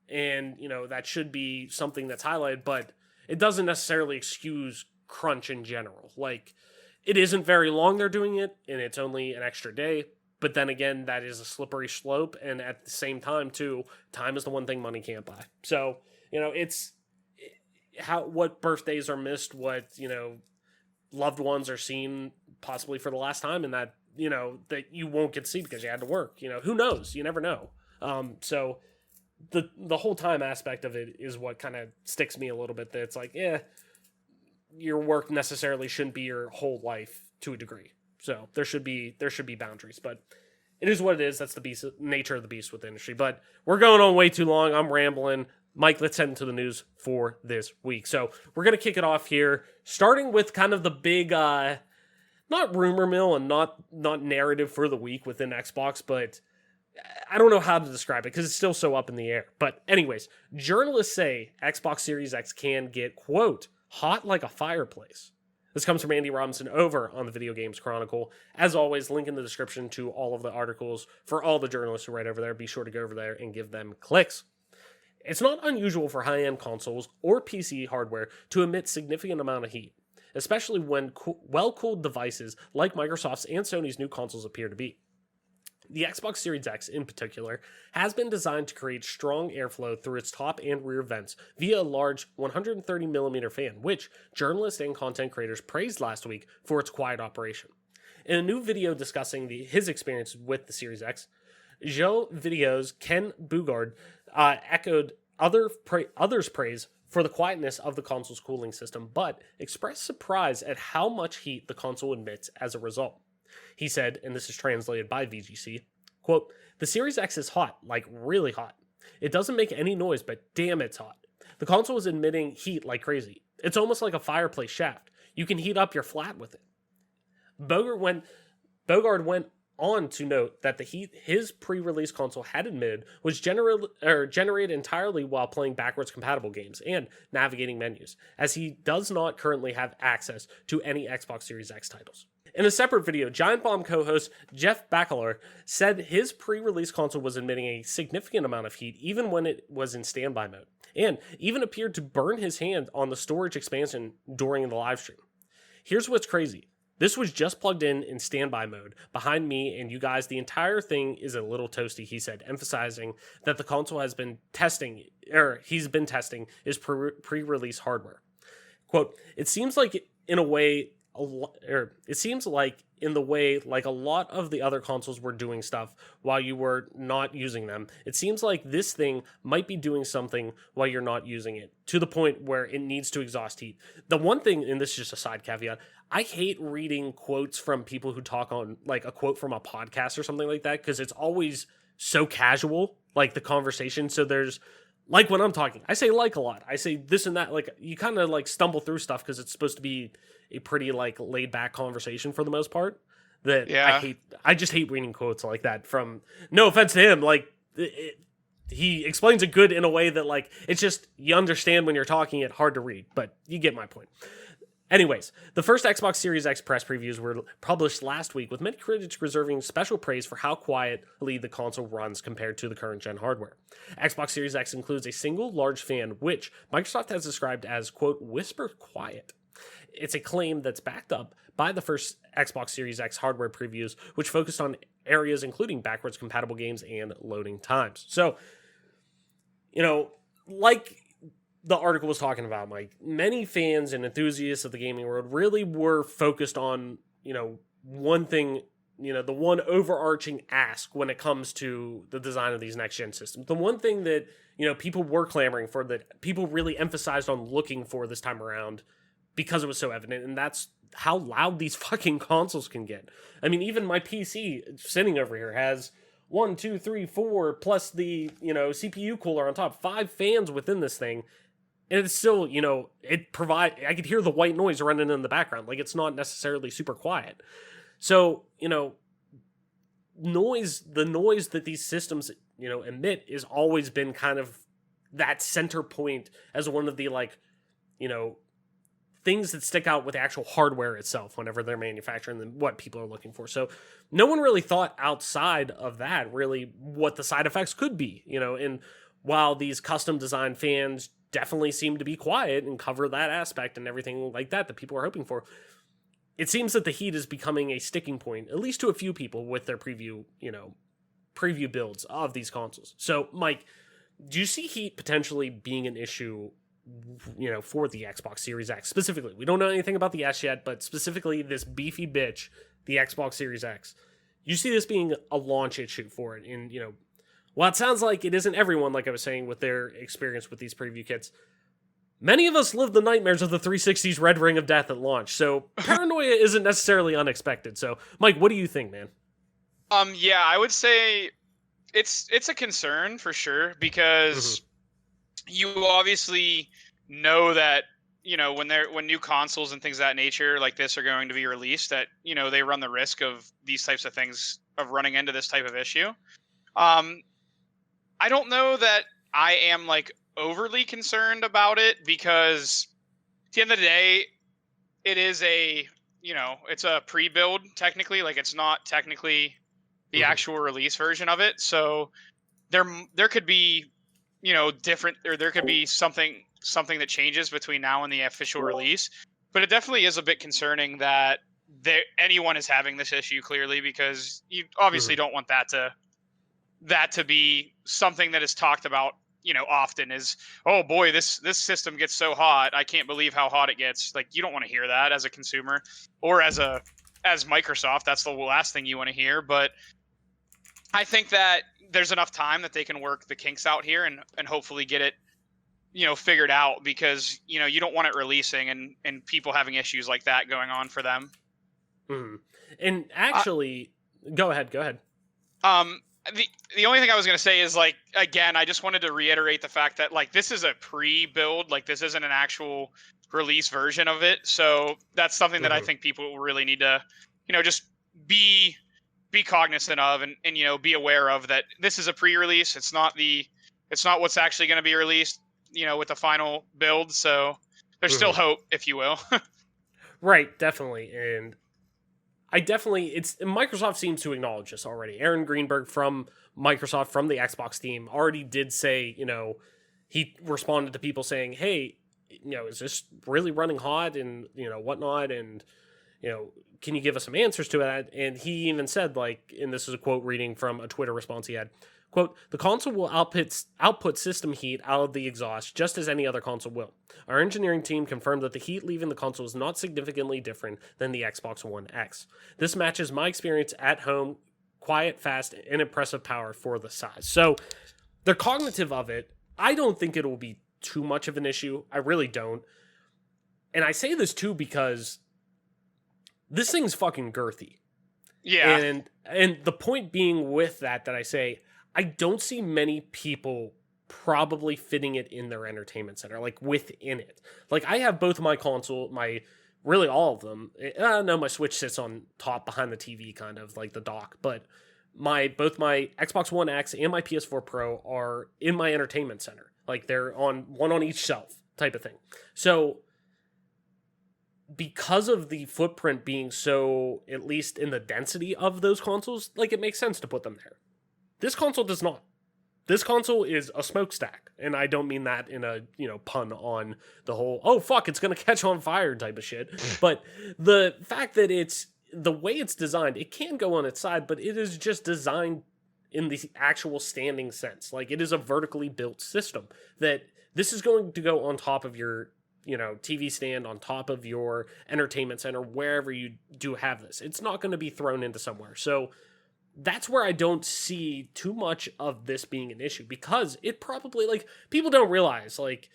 And, that should be something that's highlighted, but it doesn't necessarily excuse crunch in general. Like, it isn't very long they're doing it, and it's only an extra day. But then again, that is a slippery slope. And at the same time, too, time is the one thing money can't buy. So, it's what birthdays are missed, what, loved ones are seen possibly for the last time, and that, that you won't get to see because you had to work. Who knows? You never know. So the whole time aspect of it is what kind of sticks me a little bit. That it's like, your work necessarily shouldn't be your whole life to a degree. So there should be boundaries, but it is what it is. That's the nature of the beast with the industry. But we're going on way too long. I'm rambling. Mike, let's head into the news for this week. So we're going to kick it off here, starting with kind of the big, not rumor mill and not narrative for the week within Xbox, but I don't know how to describe it because it's still so up in the air. But anyways, journalists say Xbox Series X can get, quote, hot like a fireplace. This comes from Andy Robinson over on the Video Games Chronicle. As always, link in the description to all of the articles for all the journalists who write over there. Be sure to go over there and give them clicks. It's not unusual for high-end consoles or PC hardware to emit significant amount of heat, especially when well-cooled devices like Microsoft's and Sony's new consoles appear to be. The Xbox Series X, in particular, has been designed to create strong airflow through its top and rear vents via a large 130mm fan, which journalists and content creators praised last week for its quiet operation. In a new video discussing his experience with the Series X, Joe Video's Ken Bugard echoed others' praise for the quietness of the console's cooling system, but expressed surprise at how much heat the console emits as a result. He said, and this is translated by VGC, quote, "The Series X is hot, like really hot. It doesn't make any noise, but damn it's hot. The console is emitting heat like crazy. It's almost like a fireplace shaft. You can heat up your flat with it." Bogard went on to note that the heat his pre-release console had emitted was generated entirely while playing backwards compatible games and navigating menus, as he does not currently have access to any Xbox Series X titles. In a separate video, Giant Bomb co-host Jeff Bakalar said his pre-release console was emitting a significant amount of heat even when it was in standby mode, and even appeared to burn his hand on the storage expansion during the live stream. Here's what's crazy. This was just plugged in standby mode behind me, and you guys, the entire thing is a little toasty, he said, emphasizing that the console he's been testing is pre-release hardware. Quote, "It seems like in a way, like a lot of the other consoles were doing stuff while you were not using them. It seems like this thing might be doing something while you're not using it, to the point where it needs to exhaust heat." The one thing, and this is just a side caveat, I hate reading quotes from people who talk on, like, a quote from a podcast or something like that, because it's always so casual, like the conversation. So there's, like when I'm talking, I say like a lot. I say this and that, like you kind of like stumble through stuff because it's supposed to be a pretty like laid back conversation for the most part. That Yeah. I just hate reading quotes like that from, no offense to him, like he explains it good in a way that like, it's just, you understand when you're talking it, hard to read, but you get my point. Anyways, the first Xbox Series X press previews were published last week, with many critics reserving special praise for how quietly the console runs compared to the current gen hardware. Xbox Series X includes a single large fan, which Microsoft has described as, quote, "whisper quiet." It's a claim that's backed up by the first Xbox Series X hardware previews, which focused on areas including backwards compatible games and loading times. So, like the article was talking about, like, many fans and enthusiasts of the gaming world really were focused on, one thing, the one overarching ask when it comes to the design of these next-gen systems. The one thing that, people were clamoring for, that people really emphasized on looking for this time around because it was so evident, and that's how loud these fucking consoles can get. I mean, even my PC sitting over here has 1, 2, 3, 4, plus the, CPU cooler on top, 5 fans within this thing. And it's still, I could hear the white noise running in the background. Like, it's not necessarily super quiet. So, the noise that these systems, emit is always been kind of that center point as one of the, like, things that stick out with the actual hardware itself whenever they're manufacturing and what people are looking for. So no one really thought outside of that, really, what the side effects could be, and while these custom designed fans definitely seem to be quiet and cover that aspect and everything like that people are hoping for, it seems that the heat is becoming a sticking point, at least to a few people with their preview builds of these consoles. So, Mike, do you see heat potentially being an issue, for the Xbox Series X specifically? We don't know anything about the S yet, but specifically this beefy bitch, the Xbox Series X. You see this being a launch issue for it, and while it sounds like it isn't everyone, like I was saying, with their experience with these preview kits, many of us lived the nightmares of the 360's Red Ring of Death at launch, so paranoia isn't necessarily unexpected. So, Mike, what do you think, man? Yeah, I would say it's a concern for sure, because you obviously know that, when new consoles and things of that nature like this are going to be released, that, they run the risk of these types of things, of running into this type of issue. Um, I don't know that I am like overly concerned about it because at the end of the day, it is it's a pre-build technically. Like it's not technically the Mhm. actual release version of it. So there could be, different, or there could be something that changes between now and the official release. But it definitely is a bit concerning that anyone is having this issue clearly, because you obviously Mhm. don't want that to be something that is talked about, often is, oh boy, this system gets so hot, I can't believe how hot it gets. Like, you don't want to hear that as a consumer, or as Microsoft. That's the last thing you want to hear. But I think that there's enough time that they can work the kinks out here, and hopefully get it, figured out, because you don't want it releasing and people having issues like that going on for them. Mhm. And uh, actually, go ahead. Go ahead. um the only thing I was going to say is, like, again, I just wanted to reiterate the fact that, like, this is a pre-build, like this isn't an actual release version of it. So that's something that I Mhm. think people really need to, just be cognizant of, and be aware of, that this is a pre-release. It's not what's actually going to be released, with the final build. So there's still Mhm. hope, if you will. Right, definitely. And I definitely, it's Microsoft seems to acknowledge this already. Aaron Greenberg from Microsoft, from the Xbox team, already did say, he responded to people saying, "Hey, is this really running hot and whatnot?" And can you give us some answers to that? And he even said, like, and this is a quote reading from a Twitter response he had. Quote, the console will output system heat out of the exhaust just as any other console will. Our engineering team confirmed that the heat leaving the console is not significantly different than the Xbox One X. This matches my experience at home, quiet, fast, and impressive power for the size. So they're cognitive of it. I don't think it will be too much of an issue. I really don't. And I say this too because this thing's fucking girthy. Yeah. And the point being with that I say, I don't see many people probably fitting it in their entertainment center, like within it. Like, I have both my console, my really all of them. No, my Switch sits on top behind the TV, kind of like the dock, but both my Xbox One X and my PS4 Pro are in my entertainment center. Like, they're on one on each shelf type of thing. So because of the footprint being so, at least in the density of those consoles, like, it makes sense to put them there. This console does not. This console is a smokestack, and I don't mean that in a pun on the whole "oh fuck, it's gonna catch on fire" type of shit. But the fact that it's the way it's designed, it can go on its side, but it is just designed in the actual standing sense. Like, it is a vertically built system that this is going to go on top of your TV stand, on top of your entertainment center, wherever you do have this. It's not going to be thrown into somewhere. So that's where I don't see too much of this being an issue, because it probably, like, people don't realize, like,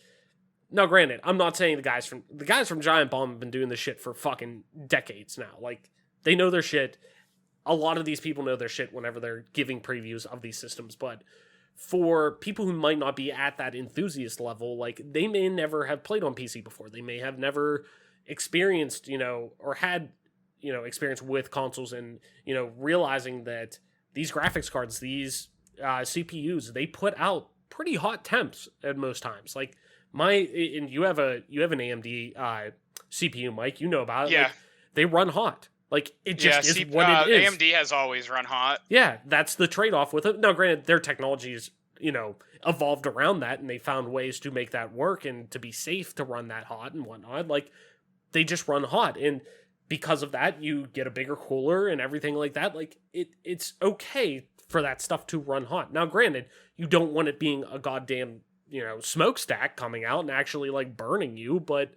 now granted, I'm not saying the guys from Giant Bomb have been doing this shit for fucking decades now. Like, they know their shit. A lot of these people know their shit whenever they're giving previews of these systems, but for people who might not be at that enthusiast level, like, they may never have played on PC before. They may have never experienced, or had, experience with consoles, and, realizing that these graphics cards, these CPUs, they put out pretty hot temps at most times. Like, and you have an AMD CPU, Mike, about it. Yeah. Like, they run hot. Like, it Yeah. just is what it is. AMD has always run hot. Yeah, that's the trade-off with it. Now, granted, their technologies, evolved around that, and they found ways to make that work and to be safe to run that hot and whatnot. Like, they just run hot, and because of that, you get a bigger cooler and everything like that. Like, it's okay for that stuff to run hot. Now, granted, you don't want it being a goddamn, smokestack coming out and actually, like, burning you, but,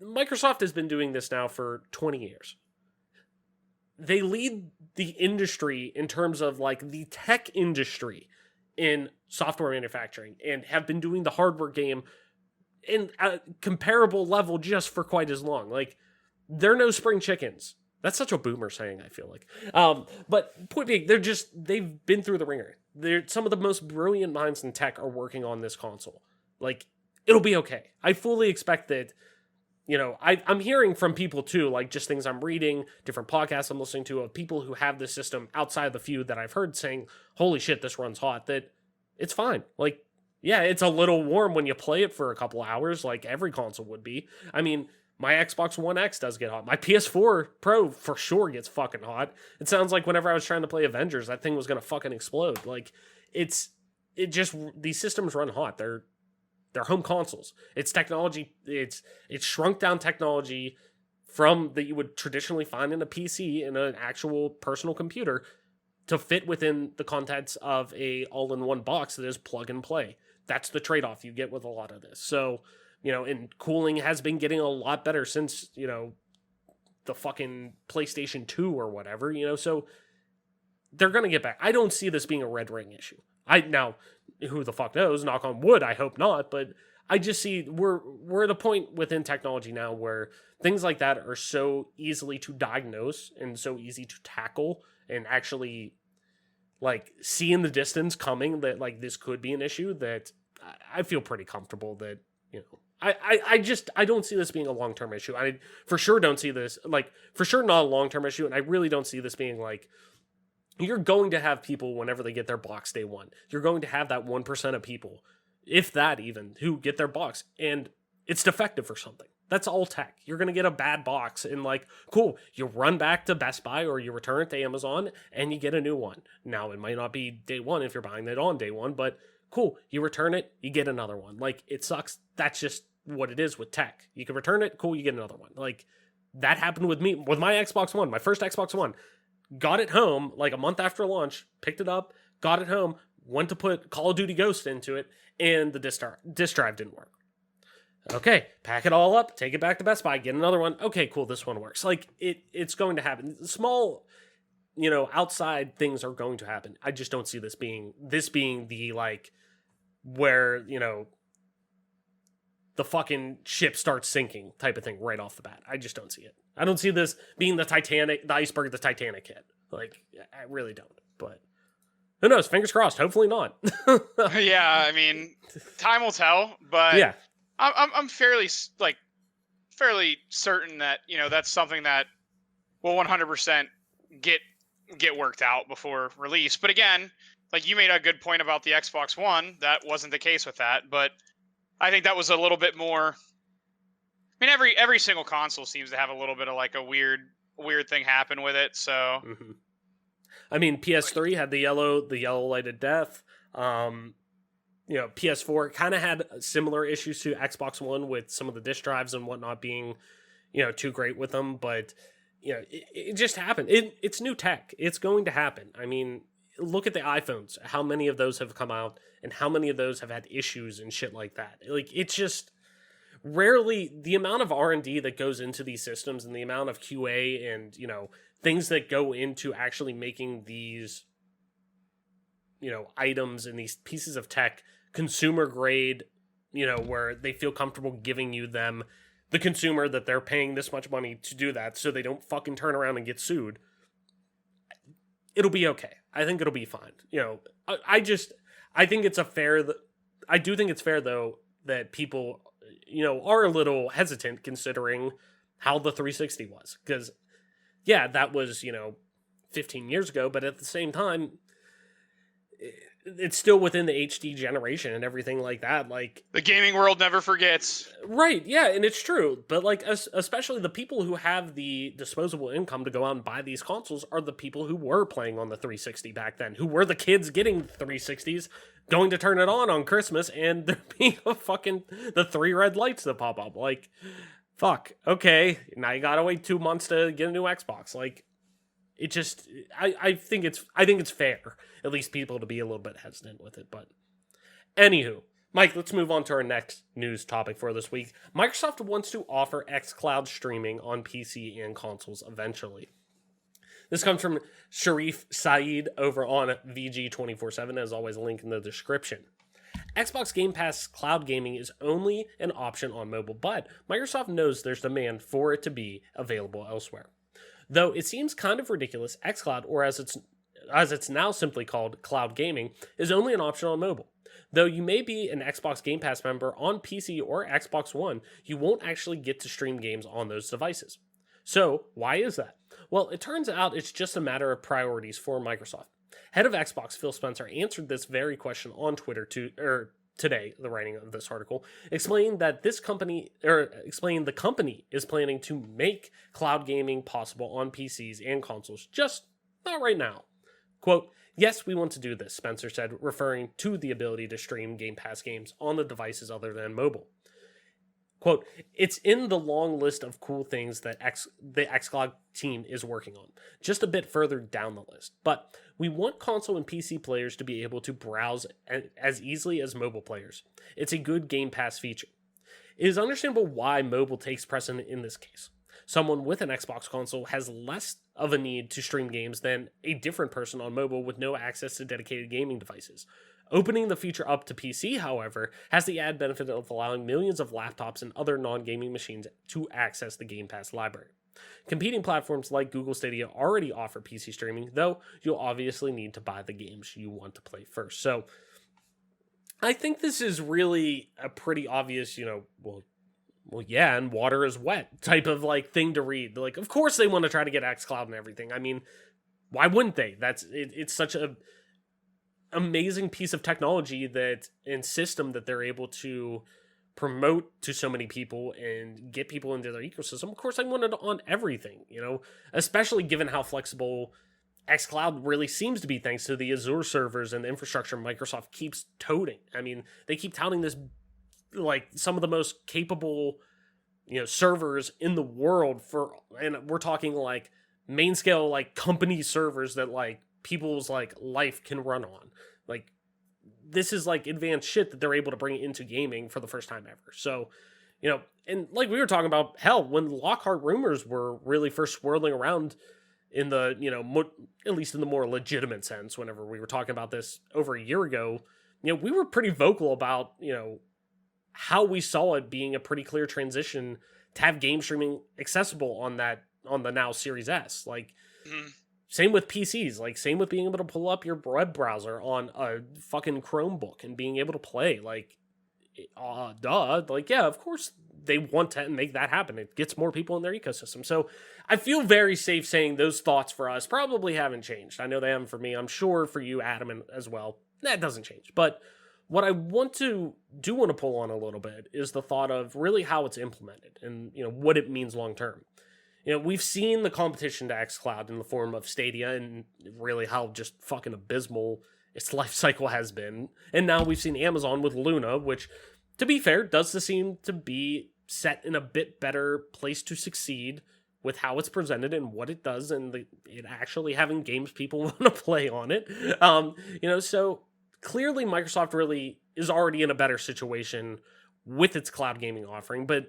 Microsoft has been doing this now for 20 years. They lead the industry in terms of, like, the tech industry in software manufacturing, and have been doing the hardware game in a comparable level just for quite as long. Like, they're no spring chickens. That's such a boomer saying, I feel like. But point being, they've been through the ringer. They're some of the most brilliant minds in tech are working on this console. Like, it'll be okay. I fully expect that I'm hearing from people too, like just things I'm reading, different podcasts I'm listening to of people who have this system outside of the few that I've heard saying, holy shit, this runs hot, that it's fine. Like, yeah, it's a little warm when you play it for a couple hours, like every console would be. I mean, my Xbox One X does get hot. My PS4 Pro for sure gets fucking hot. It sounds like whenever I was trying to play Avengers, that thing was going to fucking explode. Like, these systems run hot. They're home consoles. It's technology. It's shrunk down technology from that you would traditionally find in a PC in an actual personal computer to fit within the contents of a all-in-one box that is plug and play. That's the trade-off you get with a lot of this. So, and cooling has been getting a lot better since, the fucking PlayStation 2 or whatever, so they're going to get back. I don't see this being a red ring issue. Now, who the fuck knows? Knock on wood, I hope not. But I just see we're at a point within technology now where things like that are so easily to diagnose and so easy to tackle and actually like see in the distance coming that like this could be an issue that I feel pretty comfortable that, I don't see this being a long-term issue. I for sure don't see this, like, for sure not a long-term issue, and I really don't see this being like, you're going to have people whenever they get their box day one. You're going to have that 1% of people, if that even, who get their box and it's defective or something. That's all tech. You're going to get a bad box and like, cool, you run back to Best Buy or you return it to Amazon and you get a new one. Now, it might not be day one if you're buying it on day one, but cool, you return it, you get another one. Like, it sucks. That's just what it is with tech. You can return it, cool, you get another one. Like, that happened with me, with my Xbox One, my first Xbox One. Got it home like a month after launch, picked it up, got it home, went to put Call of Duty Ghost into it, and the disk drive didn't work. Okay, pack it all up, take it back to Best Buy, get another one. Okay, cool, this one works. Like, it's going to happen. Small, outside things are going to happen. I just don't see this being the, like, where, the fucking ship starts sinking type of thing right off the bat. I just don't see it. I don't see this being the iceberg the Titanic hit. Like, I really don't. But who knows? Fingers crossed. Hopefully not. Yeah, I mean, time will tell. But yeah, I'm fairly certain that that's something that will 100% get worked out before release. But again, like you made a good point about the Xbox One. That wasn't the case with that, but I think that was a little bit more. I mean, every single console seems to have a little bit of like a weird thing happen with it. So, mm-hmm. I mean, PS3 had the yellow lighted death. PS4 kind of had similar issues to Xbox One with some of the disk drives and whatnot being, too great with them. But it just happened. It's new tech. It's going to happen. I mean, look at the iPhones. How many of those have come out, and how many of those have had issues and shit like that? Like, it's just rarely the amount of R&D that goes into these systems and the amount of QA and, things that go into actually making these, items and these pieces of tech consumer grade, where they feel comfortable giving you them, the consumer, that they're paying this much money to do that so they don't fucking turn around and get sued. It'll be okay. I think it'll be fine. I think it's I do think it's fair though that people, are a little hesitant considering how the 360 was. Because, yeah, that was, 15 years ago, but at the same time, it's still within the HD generation and everything like that. Like, the gaming world never forgets. Right, yeah, and it's true. But, like, especially the people who have the disposable income to go out and buy these consoles are the people who were playing on the 360 back then, who were the kids getting 360s, going to turn it on Christmas, and there being the 3 red lights that pop up. Like, fuck, okay, now you gotta wait 2 months to get a new Xbox. Like, it just, I think it's fair, at least people to be a little bit hesitant with it. But anywho, Mike, let's move on to our next news topic for this week. Microsoft wants to offer xCloud streaming on PC and consoles eventually. This comes from Sharif Saeed over on VG247, as always, link in the description. Xbox Game Pass cloud gaming is only an option on mobile, but Microsoft knows there's demand for it to be available elsewhere. Though it seems kind of ridiculous, xCloud, or as it's as it's now simply called, cloud gaming, is only an option on mobile. Though you may be an Xbox Game Pass member on PC or Xbox One, you won't actually get to stream games on those devices. So, why is that? Well, it turns out it's just a matter of priorities for Microsoft. Head of Xbox Phil Spencer answered this very question on Twitter today, the writing of this article, explaining that the company is planning to make cloud gaming possible on PCs and consoles, just not right now. Quote, "Yes, we want to do this," Spencer said, referring to the ability to stream Game Pass games on the devices other than mobile. Quote, "It's in the long list of cool things that the xCloud team is working on, just a bit further down the list. But we want console and PC players to be able to browse as easily as mobile players. It's a good Game Pass feature. It is understandable why mobile takes precedent in this case. Someone with an Xbox console has less of a need to stream games than a different person on mobile with no access to dedicated gaming devices. Opening the feature up to PC, however, has the added benefit of allowing millions of laptops and other non-gaming machines to access the Game Pass library. Competing platforms like Google Stadia already offer PC streaming, though you'll obviously need to buy the games you want to play first." So I think this is really a pretty obvious, well, yeah, and water is wet type of like thing to read. Like, of course they want to try to get xCloud and everything. I mean, why wouldn't they? It's such a amazing piece of technology and system that they're able to promote to so many people and get people into their ecosystem. Of course, I want it on everything, especially given how flexible xCloud really seems to be thanks to the Azure servers and the infrastructure Microsoft keeps toting. I mean, they keep touting this like some of the most capable, servers in the world and we're talking like main scale, like company servers that like people's like life can run on. Like this is like advanced shit that they're able to bring into gaming for the first time ever. So, and like we were talking about, hell, when Lockhart rumors were really first swirling around in the, at least in the more legitimate sense, whenever we were talking about this over a year ago, we were pretty vocal about, how we saw it being a pretty clear transition to have game streaming accessible on the now Series S. Like, same with PCs, like same with being able to pull up your web browser on a fucking Chromebook and being able to play. Like, like, yeah, of course they want to make that happen. It gets more people in their ecosystem. So I feel very safe saying those thoughts for us probably haven't changed. I know they haven't for me. I'm sure for you, Adam, as well. That doesn't change. But what I want to pull on a little bit is the thought of really how it's implemented and, what it means long term. We've seen the competition to xCloud in the form of Stadia and really how just fucking abysmal its life cycle has been. And now we've seen Amazon with Luna, which, to be fair, does seem to be set in a bit better place to succeed with how it's presented and what it does and it actually having games people want to play on it. So clearly Microsoft really is already in a better situation with its cloud gaming offering, but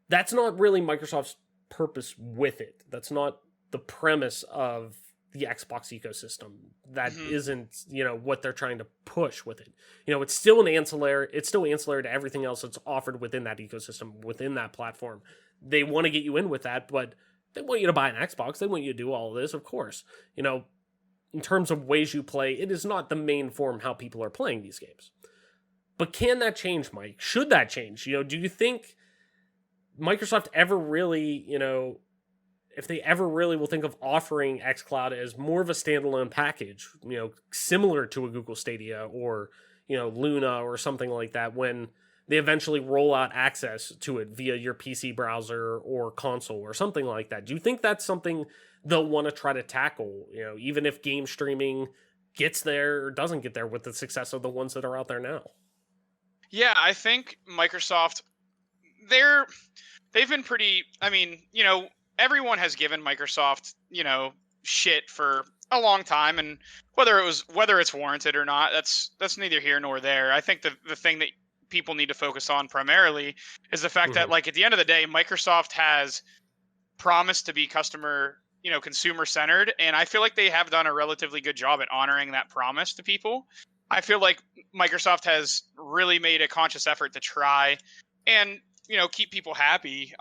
that's not really Microsoft's purpose with it. That's not the premise of the Xbox ecosystem. That isn't, what they're trying to push with it. It's still ancillary to everything else that's offered within that ecosystem, within that platform. They want to get you in with that, but they want you to buy an Xbox. They want you to do all of this, of course. In terms of ways you play, it is not the main form how people are playing these games. But can that change, Mike? Should that change? Do you think Microsoft ever really, if they ever really will think of offering xCloud as more of a standalone package, similar to a Google Stadia or, Luna or something like that when they eventually roll out access to it via your PC browser or console or something like that? Do you think that's something they'll want to try to tackle, even if game streaming gets there or doesn't get there with the success of the ones that are out there now? Yeah, I think Microsoft, they've been pretty, everyone has given Microsoft, shit for a long time, and whether it's warranted or not, that's neither here nor there. I think the thing that people need to focus on primarily is the fact that, like, at the end of the day, Microsoft has promised to be consumer centered, and I feel like they have done a relatively good job at honoring that promise to people. I feel like Microsoft has really made a conscious effort to try and keep people happy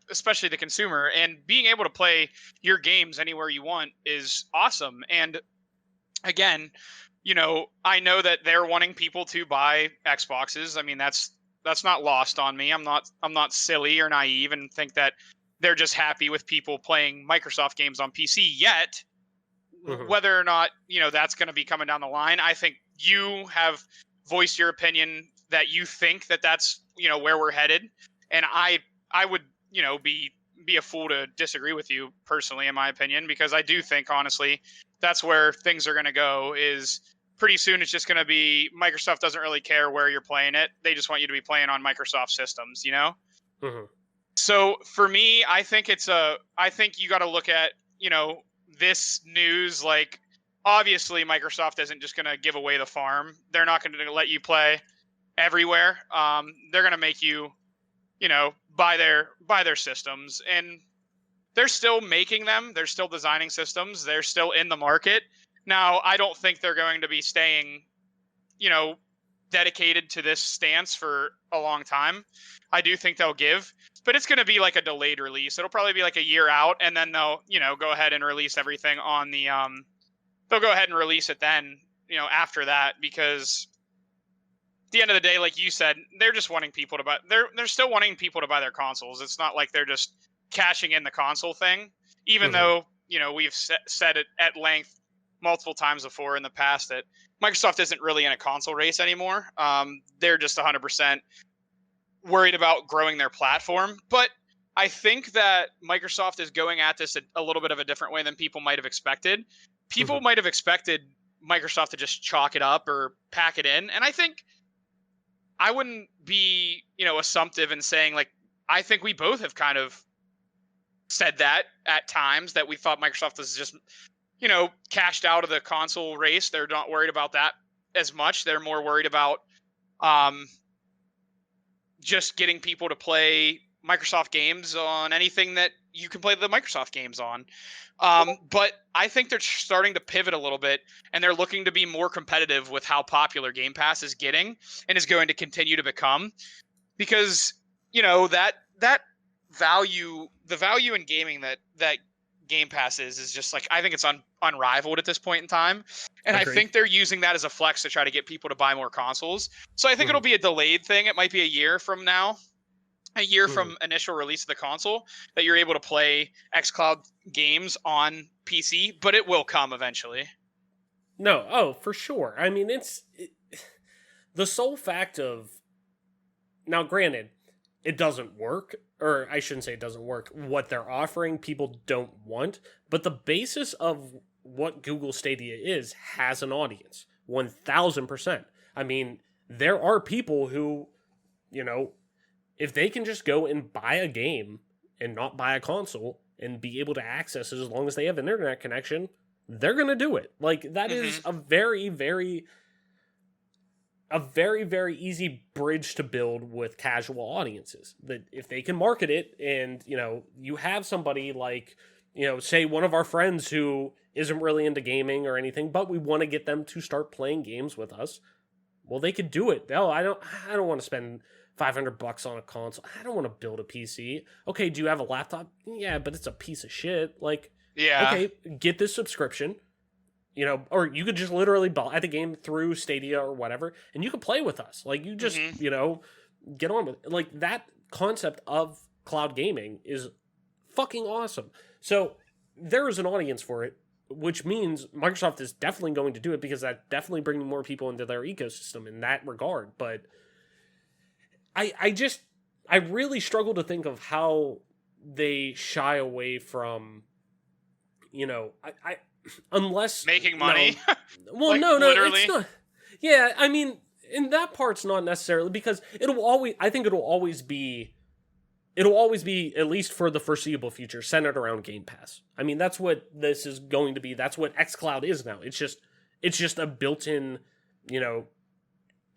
especially the consumer, and being able to play your games anywhere you want is awesome. And again, I know that they're wanting people to buy Xboxes. I mean, that's not lost on me. I'm not silly or naive and think that they're just happy with people playing Microsoft games on PC yet. Whether or not, that's going to be coming down the line, I think you have voiced your opinion that you think that that's, where we're headed. And I would, be a fool to disagree with you personally, in my opinion, because I do think, honestly, that's where things are going to go. Is pretty soon it's just going to be Microsoft doesn't really care where you're playing it. They just want you to be playing on Microsoft systems, So for me, I think you got to look at, this news, like, obviously Microsoft isn't just going to give away the farm. They're not going to let you play everywhere. They're going to make you, buy their systems, and they're still making them. They're still designing systems. They're still in the market. Now, I don't think they're going to be staying, dedicated to this stance for a long time. I do think they'll give, but it's going to be like a delayed release. It'll probably be like a year out, and then they'll, go ahead and release everything on the, they'll go ahead and release it then, after that, because at the end of the day, like you said, they're just wanting people to buy, they're still wanting people to buy their consoles. It's not like they're just cashing in the console thing, even though, we've said it at length multiple times before in the past that Microsoft isn't really in a console race anymore. They're just 100% worried about growing their platform. But I think that Microsoft is going at this a little bit of a different way than people might have expected. People might have expected Microsoft to just chalk it up or pack it in. And I think I wouldn't be, assumptive in saying, like, I think we both have kind of said that at times, that we thought Microsoft was just, cashed out of the console race. They're not worried about that as much. They're more worried about just getting people to play Microsoft games on anything that you can play the Microsoft games on. But I think they're starting to pivot a little bit, and they're looking to be more competitive with how popular Game Pass is getting and is going to continue to become, because, that value, the value in gaming that Game Pass is just like, I think it's unrivaled at this point in time. And Agreed. I think they're using that as a flex to try to get people to buy more consoles. So I think it'll be a delayed thing. It might be a year from now, a year from initial release of the console, that you're able to play xCloud games on PC, but it will come eventually. No, oh, for sure. I mean, the sole fact of, now granted, it doesn't work, or I shouldn't say it doesn't work. What they're offering, people don't want, but the basis of what Google Stadia is has an audience, 1000%. I mean, there are people who, if they can just go and buy a game and not buy a console and be able to access it as long as they have an internet connection, they're going to do it. Like, that is a very, very easy bridge to build with casual audiences. That if they can market it, and, you have somebody like, say one of our friends who isn't really into gaming or anything, but we want to get them to start playing games with us, well, they could do it. Oh, I don't want to spend $500 on a console. I don't want to build a PC. Okay, do you have a laptop? Yeah, but it's a piece of shit. Like, yeah. Okay, get this subscription, or you could just literally buy the game through Stadia or whatever, and you could play with us. Like, you just, get on with it. Like, that concept of cloud gaming is fucking awesome. So there is an audience for it, which means Microsoft is definitely going to do it, because that's definitely bringing more people into their ecosystem in that regard. But I really struggle to think of how they shy away from, unless making money. Well, like, no, literally. It's not. Yeah, I mean, and that part's not necessarily, because it'll always be, at least for the foreseeable future, centered around Game Pass. I mean, that's what this is going to be. That's what xCloud is now. It's just a built-in,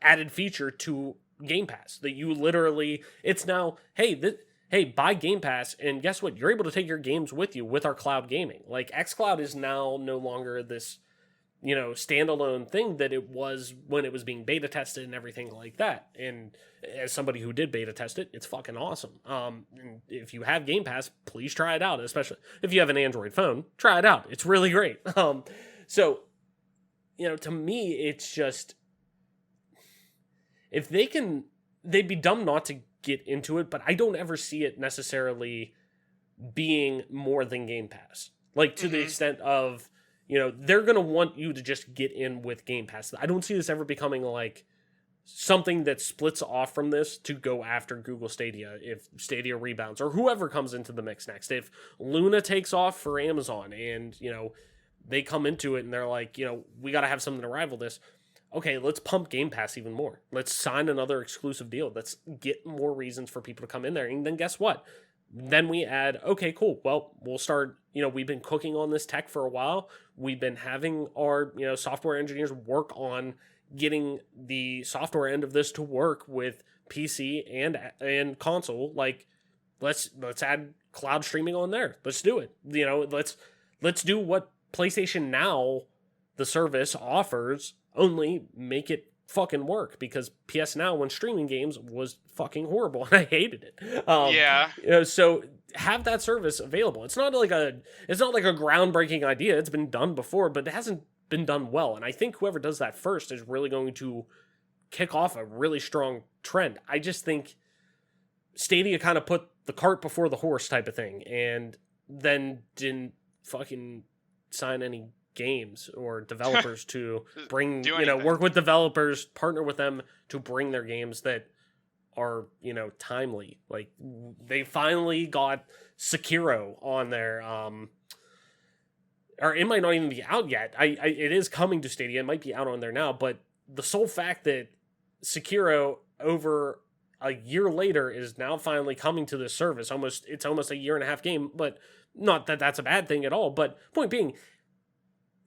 added feature to Game Pass that you literally, it's now, hey, buy Game Pass, and guess what? You're able to take your games with you with our cloud gaming. Like, xCloud is now no longer this, standalone thing that it was when it was being beta tested and everything like that. And as somebody who did beta test it, it's fucking awesome. And if you have Game Pass, please try it out, especially if you have an Android phone, try it out. It's really great. So, to me, it's just, if they'd be dumb not to get into it, but I don't ever see it necessarily being more than Game Pass. Like, to the extent of, they're going to want you to just get in with Game Pass. I don't see this ever becoming like something that splits off from this to go after Google Stadia if Stadia rebounds, or whoever comes into the mix next. If Luna takes off for Amazon and, they come into it and they're like, we got to have something to rival this. Okay, let's pump Game Pass even more. Let's sign another exclusive deal. Let's get more reasons for people to come in there. And then guess what? Then we add, okay, cool. Well, we'll start, we've been cooking on this tech for a while. We've been having our, software engineers work on getting the software end of this to work with PC and console. Like, let's add cloud streaming on there. Let's do it. Let's do what PlayStation Now, the service, offers, only make it fucking work, because PS Now, when streaming games, was fucking horrible and I hated it. So have that service available. It's not like a groundbreaking idea. It's been done before, but it hasn't been done well. And I think whoever does that first is really going to kick off a really strong trend. I just think Stadia kind of put the cart before the horse type of thing, and then didn't fucking sign any games or developers to bring, work with developers, partner with them to bring their games that are, timely. Like, they finally got Sekiro on there, or it might not even be out yet. It is coming to Stadia. It might be out on there now, but the sole fact that Sekiro, over a year later, is now finally coming to this service, it's almost a year and a half game, but not that that's a bad thing at all. But point being,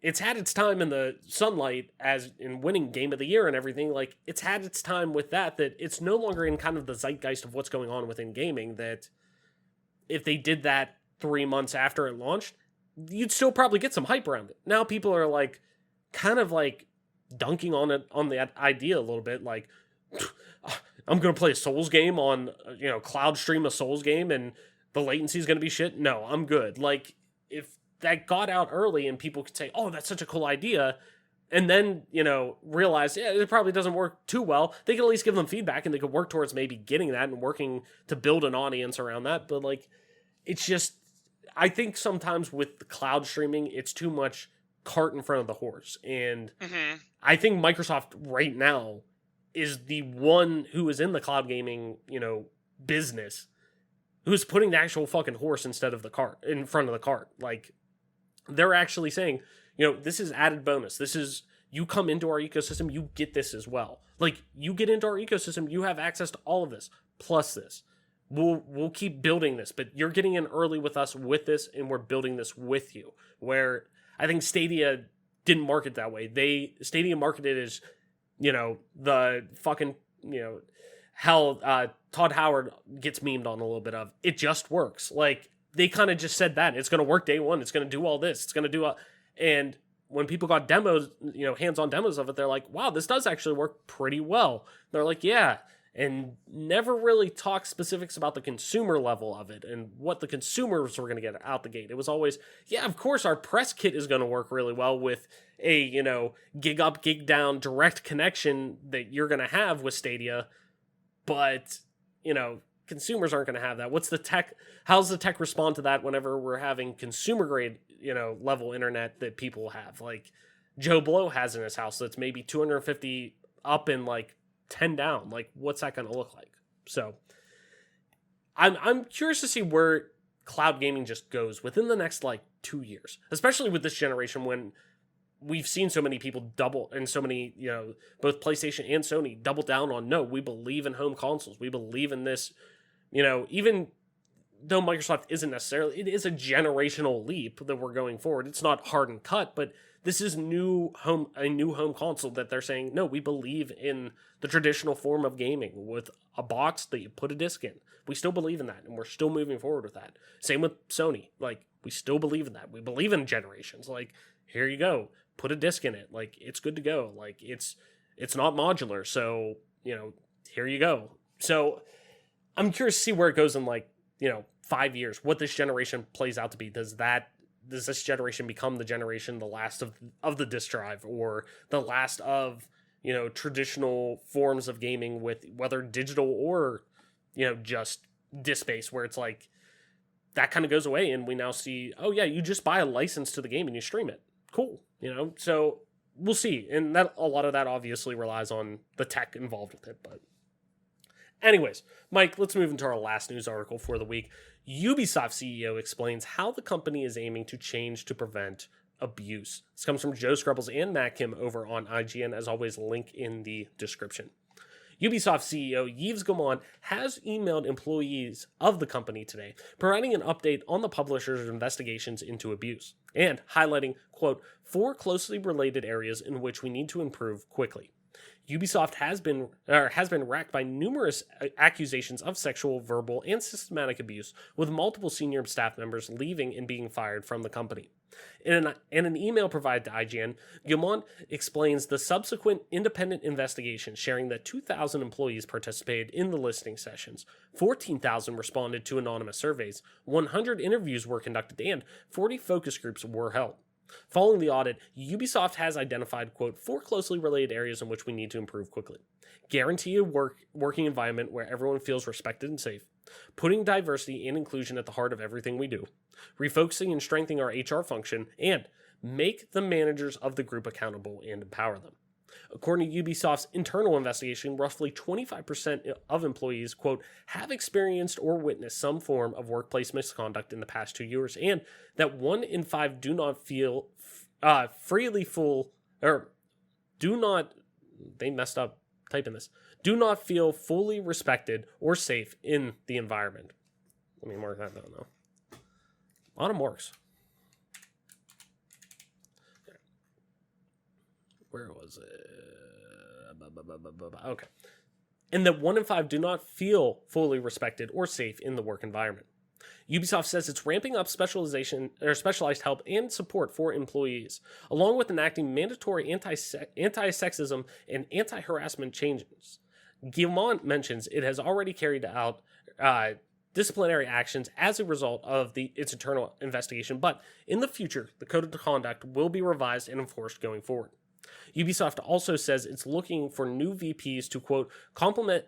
it's had its time in the sunlight as in winning Game of the Year and everything. Like, it's had its time with that it's no longer in kind of the zeitgeist of what's going on within gaming, that if they did that 3 months after it launched, you'd still probably get some hype around it. Now people are like, kind of like dunking on the idea a little bit. Like, I'm going to play a Souls game on, cloud stream a Souls game and the latency is going to be shit. No, I'm good. Like, if that got out early and people could say, oh, that's such a cool idea, and then, realize, it probably doesn't work too well, they can at least give them feedback and they could work towards maybe getting that and working to build an audience around that. But, like, it's just, I think sometimes with the cloud streaming, it's too much cart in front of the horse. And I think Microsoft right now is the one who is in the cloud gaming, business, who's putting the actual fucking horse instead of the cart, in front of the cart. Like, they're actually saying, this is added bonus. This is, you come into our ecosystem, you get this as well. Like, you get into our ecosystem, you have access to all of this, plus this. We'll keep building this, but you're getting in early with us with this, and we're building this with you. Where I think Stadia didn't market that way. Stadia marketed as, the fucking, hell, Todd Howard gets memed on a little bit of, it just works. Like, they kind of just said that it's going to work day one. It's going to do all this. It's going to do and when people got demos, hands-on demos of it, they're like, wow, this does actually work pretty well. They're like, yeah. And never really talk specifics about the consumer level of it and what the consumers were going to get out the gate. It was always, yeah, of course our press kit is going to work really well with a, gig up, gig down direct connection that you're going to have with Stadia. But, consumers aren't going to have that. What's the tech? How's the tech respond to that whenever we're having consumer grade, level internet that people have? Like, Joe Blow has in his house that's maybe 250 up and like 10 down. Like, what's that going to look like? So I'm curious to see where cloud gaming just goes within the next like 2 years, especially with this generation, when we've seen so many people double, and so many, both PlayStation and Sony double down on, no, we believe in home consoles. We believe in this, even though Microsoft isn't necessarily, it is a generational leap that we're going forward. It's not hard and cut, but this is a new home console that they're saying, no, we believe in the traditional form of gaming with a box that you put a disc in. We still believe in that, and we're still moving forward with that. Same with Sony. Like, we still believe in that. We believe in generations. Like, here you go. put a disc in it. Like, it's good to go. Like, it's not modular. So, here you go. So I'm curious to see where it goes in, like, 5 years, what this generation plays out to be. Does this generation become the generation, the last of the disk drive, or the last of, traditional forms of gaming, with whether digital or, just disc based, where it's like that kind of goes away and we now see, oh yeah, you just buy a license to the game and you stream it. Cool. So we'll see. And that, a lot of that obviously relies on the tech involved with it. But anyways, Mike, let's move into our last news article for the week. Ubisoft CEO explains how the company is aiming to change to prevent abuse. This comes from Joe Scrubbles and Matt Kim over on IGN. As always, link in the description. Ubisoft CEO Yves Guillemot has emailed employees of the company today, providing an update on the publisher's investigations into abuse, and highlighting, quote, 4 closely related areas in which we need to improve quickly. Ubisoft has been racked by numerous accusations of sexual, verbal, and systematic abuse, with multiple senior staff members leaving and being fired from the company. In an email provided to IGN, Guillemot explains the subsequent independent investigation, sharing that 2,000 employees participated in the listening sessions, 14,000 responded to anonymous surveys, 100 interviews were conducted, and 40 focus groups were held. Following the audit, Ubisoft has identified, quote, 4 closely related areas in which we need to improve quickly. Guarantee a working environment where everyone feels respected and safe. Putting diversity and inclusion at the heart of everything we do. Refocusing and strengthening our HR function. And make the managers of the group accountable and empower them. According to Ubisoft's internal investigation, roughly 25% of employees, quote, have experienced or witnessed some form of workplace misconduct in the past 2 years, and that 1 in 5 do not feel do not feel fully respected or safe in the environment. Let me mark that down, though. A lot of marks. Where was it? Okay. And that 1 in 5 do not feel fully respected or safe in the work environment. Ubisoft says it's ramping up specialized help and support for employees, along with enacting mandatory anti-sexism and anti-harassment changes. Guillemot mentions it has already carried out disciplinary actions as a result of its internal investigation, but in the future, the code of conduct will be revised and enforced going forward. Ubisoft also says it's looking for new VPs to, quote, complement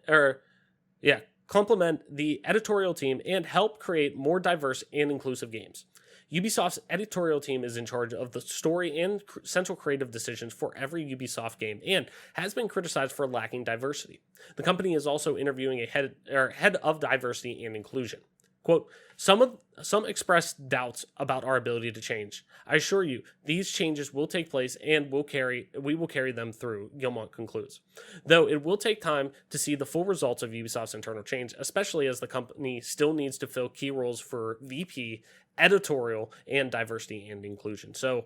the editorial team and help create more diverse and inclusive games. Ubisoft's editorial team is in charge of the story and central creative decisions for every Ubisoft game and has been criticized for lacking diversity. The company is also interviewing a head of diversity and inclusion. Quote, some expressed doubts about our ability to change. I assure you, these changes will take place and we will carry them through, Guillemot concludes. Though it will take time to see the full results of Ubisoft's internal change, especially as the company still needs to fill key roles for VP, editorial, and diversity and inclusion. So,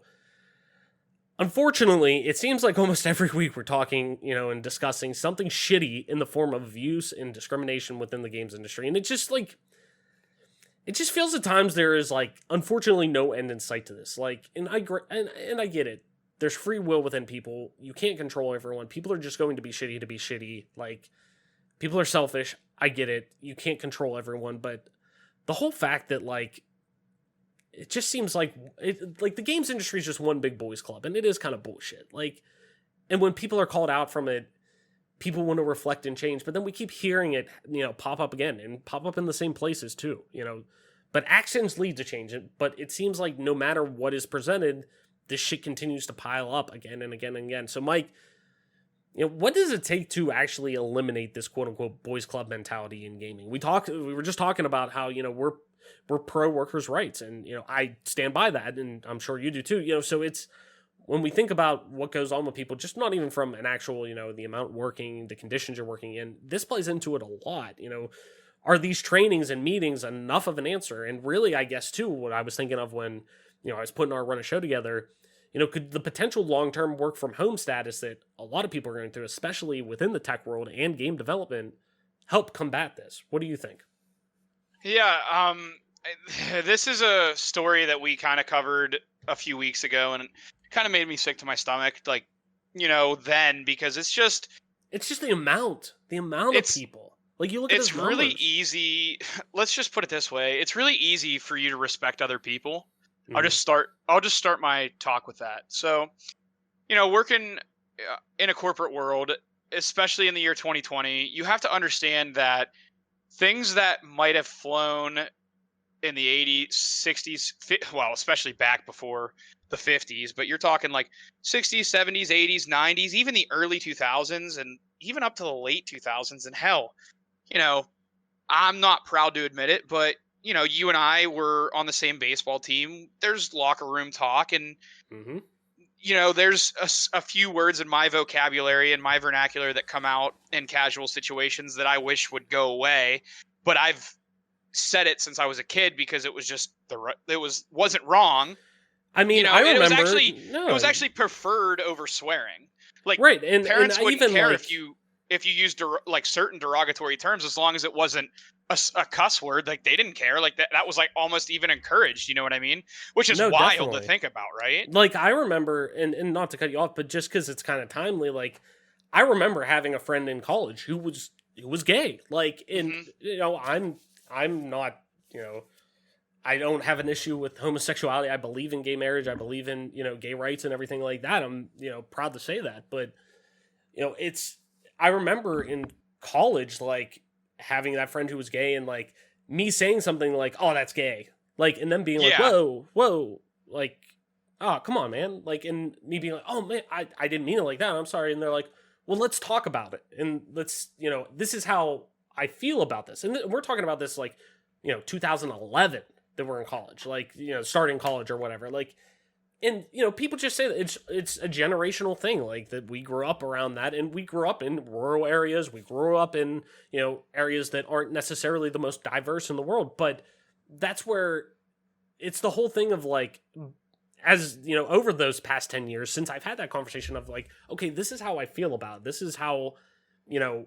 unfortunately, it seems like almost every week we're talking, and discussing something shitty in the form of abuse and discrimination within the games industry. And it's just like, it just feels at times there is, like, unfortunately no end in sight to this. Like, and I get it. There's free will within people. You can't control everyone. People are just going to be shitty. Like, people are selfish. I get it. You can't control everyone. But the whole fact that, like, it just seems like the games industry is just one big boys club, and it is kind of bullshit. Like, and when people are called out from it, people want to reflect and change, but then we keep hearing it, pop up again and pop up in the same places too, but actions lead to change. But it seems like no matter what is presented, this shit continues to pile up again and again and again. So Mike, what does it take to actually eliminate this quote unquote boys club mentality in gaming? We were just talking about how, we're pro workers' rights, and, I stand by that, and I'm sure you do too, so it's, when we think about what goes on with people, just not even from an actual, the amount working, the conditions you're working in, this plays into it a lot. Are these trainings and meetings enough of an answer? And really, I guess, too, what I was thinking of when, I was putting our Run a Show together, could the potential long-term work from home status that a lot of people are going through, especially within the tech world and game development, help combat this? What do you think? Yeah, this is a story that we kind of covered a few weeks ago, and kind of made me sick to my stomach, like, then, because it's just the amount of it's people. Like, you look at it's those really numbers. easy. Let's just put it this way: it's really easy for you to respect other people. Mhm. I'll just start my talk with that. So, working in a corporate world, especially in the year 2020, you have to understand that things that might have flown in the 80s, 60s, well, especially back before the 50s, but you're talking like 60s, 70s, 80s, 90s, even the early 2000s, and even up to the late 2000s. And hell, you know, I'm not proud to admit it, but you and I were on the same baseball team. There's locker room talk, and Mhm. there's a few words in my vocabulary and my vernacular that come out in casual situations that I wish would go away. But I've said it since I was a kid because it was just wasn't wrong, I mean, I and remember it was no, actually preferred over swearing. Like, right, and parents I wouldn't even, care like, if you used like certain derogatory terms, as long as it wasn't a cuss word. Like, they didn't care. Like, that was like almost even encouraged. You know what I mean? Which is no, wild to definitely. think about, right? Like, I remember, and not to cut you off, but just because it's kind of timely, like, I remember having a friend in college who was gay. Like, and Hmm. I'm not, you know, I don't have an issue with homosexuality. I believe in gay marriage. I believe in, gay rights and everything like that. I'm, proud to say that. But, it's, I remember in college, like, having that friend who was gay and, like, me saying something like, oh, that's gay. Like, and them being like, Yeah. whoa, whoa. Like, oh, come on, man. Like, and me being like, oh, man, I didn't mean it like that. I'm sorry. And they're like, well, let's talk about it. And let's, this is how I feel about this. And we're talking about this, like, 2011 that we're in college, like, starting college or whatever. Like, and people just say that it's a generational thing, like that we grew up around that, and we grew up in rural areas, we grew up in areas that aren't necessarily the most diverse in the world, but that's where it's the whole thing of, like, as over those past 10 years since I've had that conversation of, like, okay, this is how I feel about it. This is how,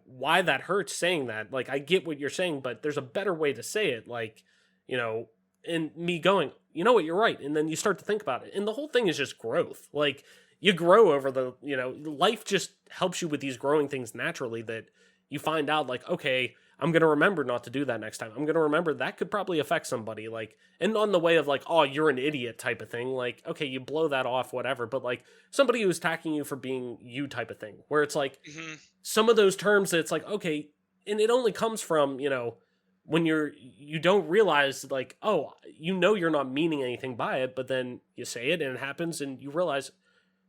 why that hurts saying that. Like, I get what you're saying, but there's a better way to say it. Like, you know, and me going, you know what, you're right. And then you start to think about it. And the whole thing is just growth. Like, you grow over life just helps you with these growing things naturally that you find out, like, okay, I'm going to remember not to do that next time. I'm going to remember that could probably affect somebody. Like, and on the way of, like, oh, you're an idiot type of thing. Like, okay, you blow that off, whatever. But, like, somebody who's attacking you for being you type of thing, where it's like Hmm. some of those terms that it's like, okay, and it only comes from, when you don't realize, like, oh, you're not meaning anything by it, but then you say it and it happens and you realize,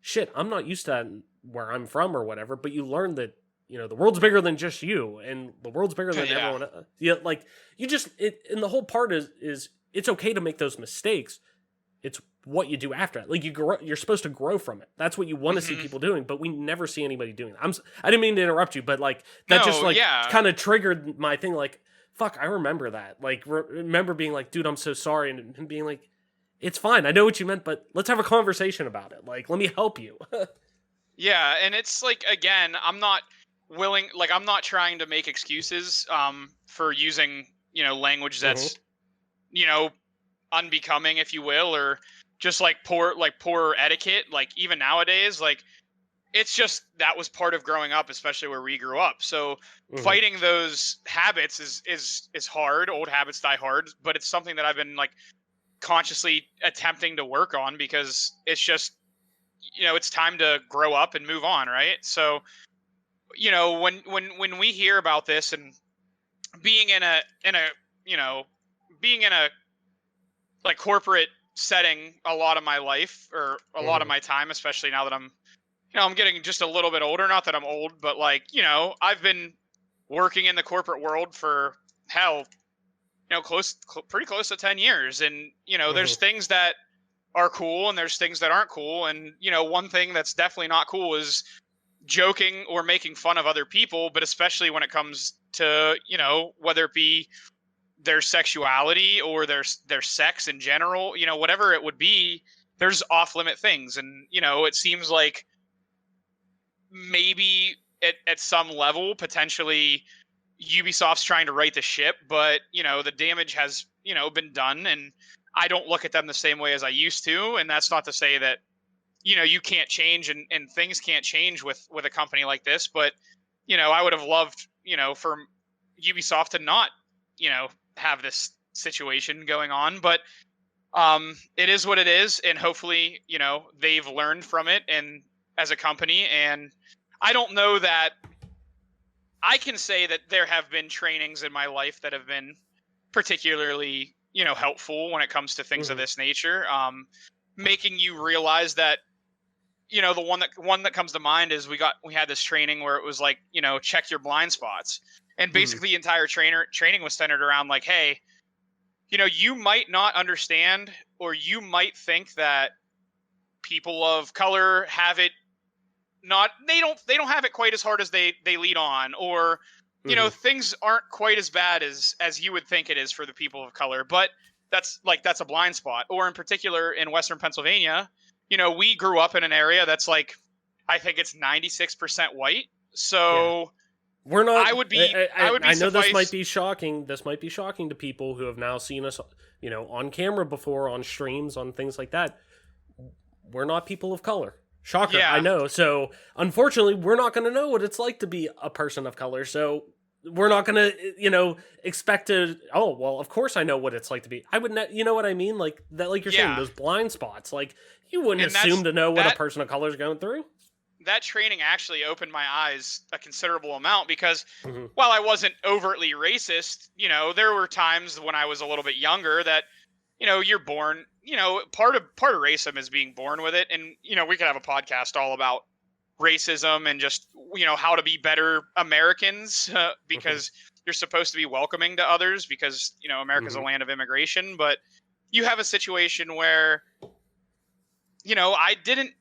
shit, I'm not used to that where I'm from or whatever. But you learn that the world's bigger than just you, and the world's bigger than Yeah. everyone. Yeah, like, you just it, and the whole part is it's okay to make those mistakes. It's what you do after it. Like, you're supposed to grow from it. That's what you want to see Hmm. people doing, but we never see anybody doing it. I didn't mean to interrupt you, but, like, that just, No, like, yeah. kind of triggered my thing. Like, fuck, I remember that. Like, remember being like, dude, I'm so sorry, and being like, it's fine. I know what you meant, but let's have a conversation about it. Like, let me help you. Yeah, and it's like, again, I'm not trying to make excuses for using, language Hmm. that's, you know, unbecoming, if you will, or just like poor etiquette. Like, even nowadays, like, it's just that was part of growing up, especially where we grew up. So Hmm. fighting those habits is hard. Old habits die hard, but it's something that I've been, like, consciously attempting to work on, because it's just, it's time to grow up and move on, right? So, when we hear about this, and being in a you know being in a, like, corporate setting a lot of my life, or a lot of Hmm. my time, especially now that I'm getting just a little bit older. Not that I'm old, but, like, I've been working in the corporate world for, hell, pretty close to 10 years. And there's Hmm. things that are cool and there's things that aren't cool. And one thing that's definitely not cool is joking or making fun of other people, but especially when it comes to, whether it be their sexuality or their sex in general, whatever it would be. There's off limit things. And it seems like maybe at some level, potentially, Ubisoft's trying to right the ship, but the damage has been done, and I don't look at them the same way as I used to. And that's not to say that you can't change and things can't change with a company like this. But, I would have loved, for Ubisoft to not, have this situation going on. But it is what it is. And hopefully, they've learned from it and as a company. And I don't know that I can say that there have been trainings in my life that have been particularly, helpful when it comes to things of this nature. Making you realize that, the one that comes to mind is we had this training where it was like, check your blind spots. And basically the entire training was centered around like, hey, you might not understand, or you might think that people of color have it they don't have it quite as hard as they lead on, or things aren't quite as bad as you would think it is for the people of color. But that's a blind spot. Or in particular in Western Pennsylvania, we grew up in an area that's like, I think it's 96% white. So we're not. I would be. I know this might be shocking. This might be shocking to people who have now seen us, on camera before, on streams, on things like that. We're not people of color. Shocker, yeah. I know. So, unfortunately, we're not going to know what it's like to be a person of color. So, we're not going to, expect to, oh, well, of course I know what it's like to be. I would not, you know what I mean? Like, that, like you're saying, those blind spots. Like, you wouldn't assume to know what a person of color is going through. That training actually opened my eyes a considerable amount because while I wasn't overtly racist, there were times when I was a little bit younger that, you're born, part of racism is being born with it. And, we could have a podcast all about racism and just, how to be better Americans because you're supposed to be welcoming to others because, America's a land of immigration. But you have a situation where, I didn't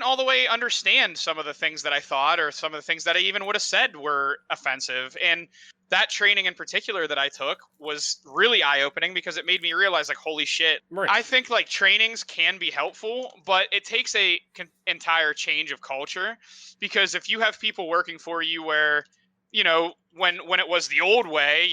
all the way understand some of the things that I thought, or some of the things that I even would have said were offensive. And that training in particular that I took was really eye-opening because it made me realize, like, holy shit. Right. I think like trainings can be helpful, but it takes a entire change of culture, because if you have people working for you where, when it was the old way,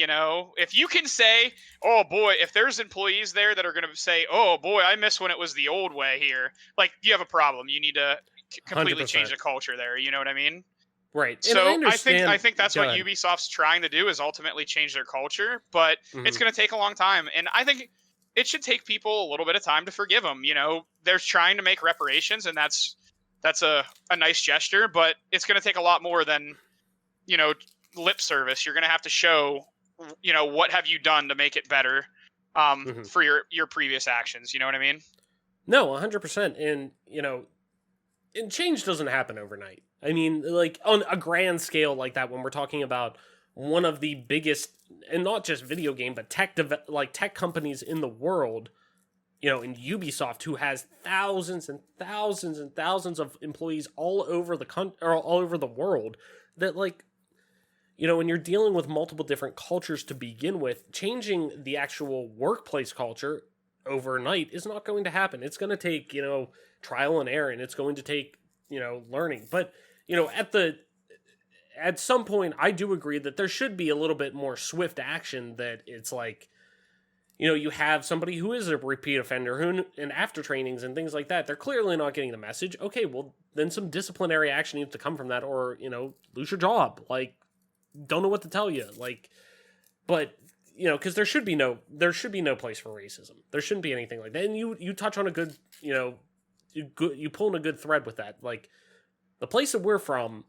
if you can say, oh boy, if there's employees there that are going to say, oh boy, I miss when it was the old way here, like, you have a problem. You need to completely 100%. Change the culture there. You know what I mean? Right. So I think that's what Ubisoft's trying to do, is ultimately change their culture, but it's going to take a long time. And I think it should take people a little bit of time to forgive them. They're trying to make reparations, and that's a nice gesture, but it's going to take a lot more than, lip service. You're going to have to show, what have you done to make it better for your previous actions. You know what I mean? No, 100%. And, and change doesn't happen overnight. I mean, like, on a grand scale like that, when we're talking about one of the biggest, and not just video game, but tech companies in the world, in Ubisoft, who has thousands and thousands and thousands of employees all over the or all over the world, that, like, when you're dealing with multiple different cultures to begin with, changing the actual workplace culture overnight is not going to happen. It's going to take, trial and error, and it's going to take, learning. But, at some point, I do agree that there should be a little bit more swift action, that it's like, you have somebody who is a repeat offender, who, and after trainings and things like that, they're clearly not getting the message. Okay, well, then some disciplinary action needs to come from that, or, lose your job. Like, don't know what to tell you. Like, but, because there should be no place for racism. There shouldn't be anything like that. And you touch on a good, you pull in a good thread with that. Like, the place that we're from,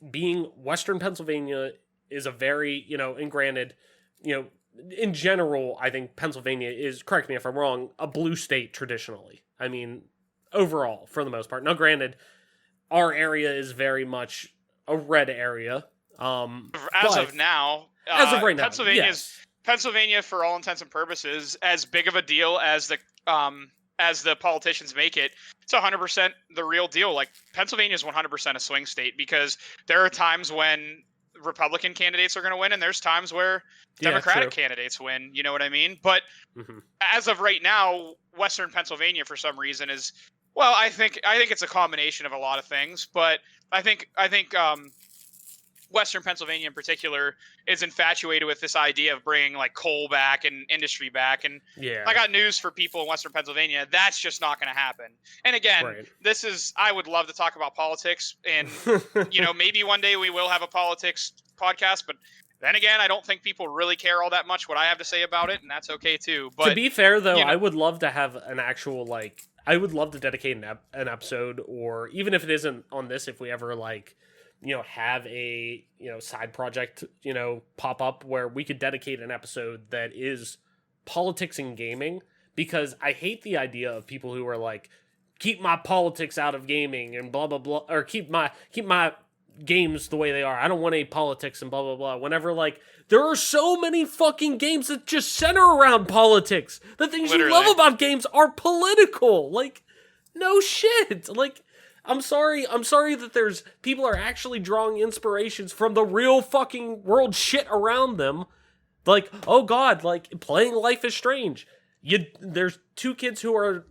being Western Pennsylvania is a very, and granted, in general, I think Pennsylvania is, correct me if I'm wrong, a blue state traditionally. I mean, overall, for the most part. Now, granted, our area is very much a red area. As of right now, Pennsylvania, for all intents and purposes, as big of a deal as the politicians make it. It's 100% the real deal. Like, Pennsylvania is 100% a swing state, because there are times when Republican candidates are going to win, and there's times where Democratic candidates win. You know what I mean? But as of right now, Western Pennsylvania, for some reason, is, well, I think it's a combination of a lot of things, but I think Western Pennsylvania in particular is infatuated with this idea of bringing like coal back and industry back. And Yeah. I got news for people in Western Pennsylvania. That's just not going to happen. And again, Right. I would love to talk about politics, and maybe one day we will have a politics podcast, but then again, I don't think people really care all that much what I have to say about it, and that's okay too. But to be fair, though, I would love to have an actual, like, I would love to dedicate an episode, or even if it isn't on this, if we ever, like, have a, side project, pop up where we could dedicate an episode that is politics and gaming, because I hate the idea of people who are like, keep my politics out of gaming and blah, blah, blah, or keep my games the way they are. I don't want any politics and blah, blah, blah. Whenever, like, there are so many fucking games that just center around politics. The things you love about games are political. Like, no shit. Like, I'm sorry that there's people are actually drawing inspirations from the real fucking world shit around them. Like, oh god, like, playing Life is Strange. There's two kids who are,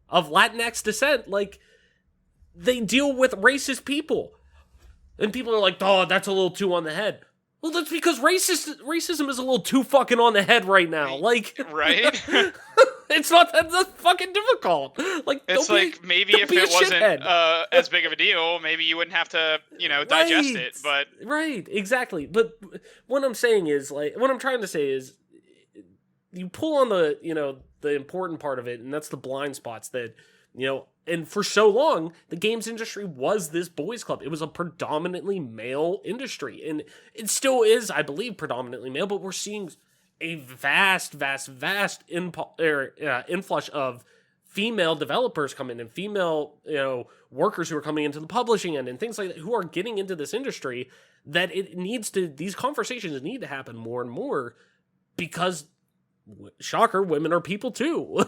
of Latinx descent. Like, they deal with racist people. And people are like, oh, that's a little too on the head. Well, that's because racism is a little too fucking on the head right now. Like, right? It's not that fucking difficult. Like, it's like, maybe if it wasn't as big of a deal, maybe you wouldn't have to, digest it. But right, exactly. But what I'm saying is, like, what I'm trying to say is, you pull on the, the important part of it, and that's the blind spots that, and for so long, the games industry was this boys' club. It was a predominantly male industry, and it still is, I believe, predominantly male, but we're seeing a vast inflush of female developers come in, and female, workers who are coming into the publishing end and things like that, who are getting into this industry, that these conversations need to happen more and more, because, shocker, women are people too.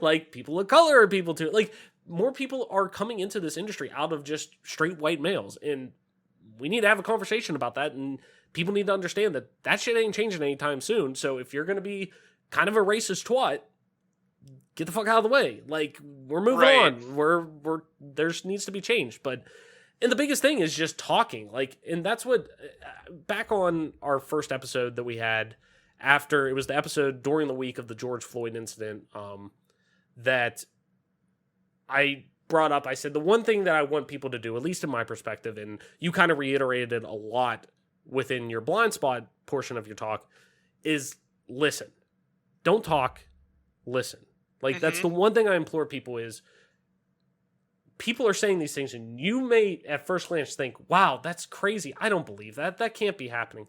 Like, people of color are people too. Like, more people are coming into this industry out of just straight white males, and we need to have a conversation about that, and people need to understand that shit ain't changing anytime soon. So if you're going to be kind of a racist twat, get the fuck out of the way. Like, we're moving on. There needs to be change. And the biggest thing is just talking. Like, and that's what, back on our first episode that we had, after, it was the episode during the week of the George Floyd incident, that I brought up, I said, the one thing that I want people to do, at least in my perspective, and you kind of reiterated it a lot within your blind spot portion of your talk, is listen. Don't talk, listen. Like, that's the one thing I implore people is, people are saying these things, and you may at first glance think, wow, that's crazy. I don't believe that. That can't be happening.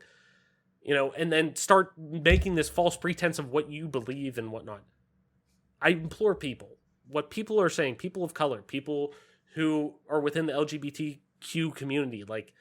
And then start making this false pretense of what you believe and whatnot. I implore people, what people are saying, people of color, people who are within the LGBTQ community, like,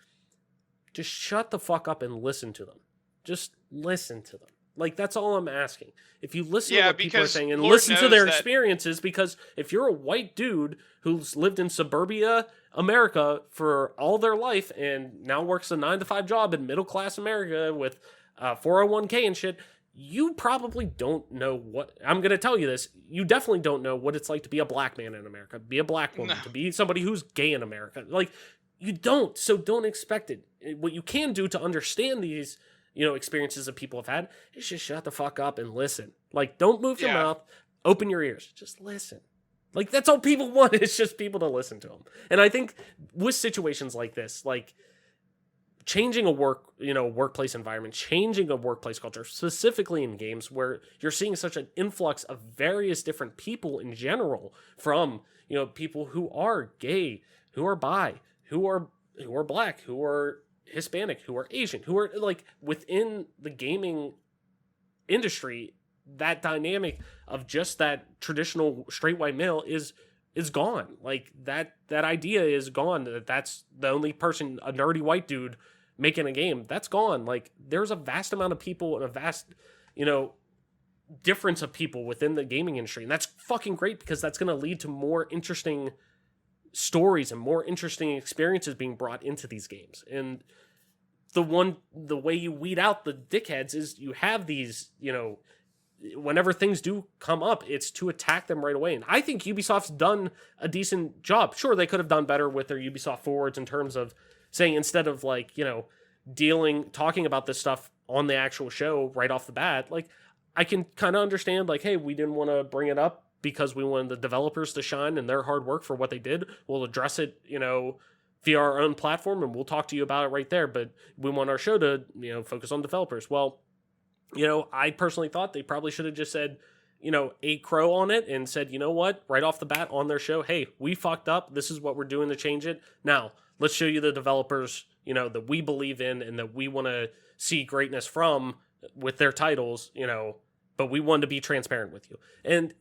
just shut the fuck up and listen to them. Just listen to them. Like, that's all I'm asking. If you listen to what people are saying and listen to their experiences, because if you're a white dude who's lived in suburbia America for all their life and now works a 9-to-5 job in middle-class America with 401k and shit, you probably don't know what... I'm going to tell you this. You definitely don't know what it's like to be a black man in America, be a black woman, to be somebody who's gay in America. Like, you don't, so don't expect it. What you can do to understand these, experiences that people have had is just shut the fuck up and listen. Like, don't move your mouth, open your ears, just listen. Like, that's all people want, is just people to listen to them. And I think with situations like this, like, changing a workplace environment, changing a workplace culture, specifically in games where you're seeing such an influx of various different people in general, from, people who are gay, who are bi, who are black, who are Hispanic, who are Asian, who are, like, within the gaming industry, that dynamic of just that traditional straight white male is gone. Like, that idea is gone. That's the only person, a nerdy white dude making a game. That's gone. Like, there's a vast amount of people and a vast, difference of people within the gaming industry. And that's fucking great, because that's going to lead to more interesting stories and more interesting experiences being brought into these games. And the way you weed out the dickheads is you have these, whenever things do come up, it's to attack them right away. And I think Ubisoft's done a decent job. Sure, they could have done better with their Ubisoft forwards in terms of saying, instead of, like, talking about this stuff on the actual show right off the bat, like, I can kind of understand, like, hey, we didn't want to bring it up because we wanted the developers to shine and their hard work for what they did. We'll address it, via our own platform, and we'll talk to you about it right there. But we want our show to, focus on developers. Well, I personally thought they probably should have just said, ate crow on it and said, you know what, right off the bat on their show, hey, we fucked up. This is what we're doing to change it. Now, let's show you the developers, that we believe in and that we want to see greatness from with their titles, but we wanted to be transparent with you. And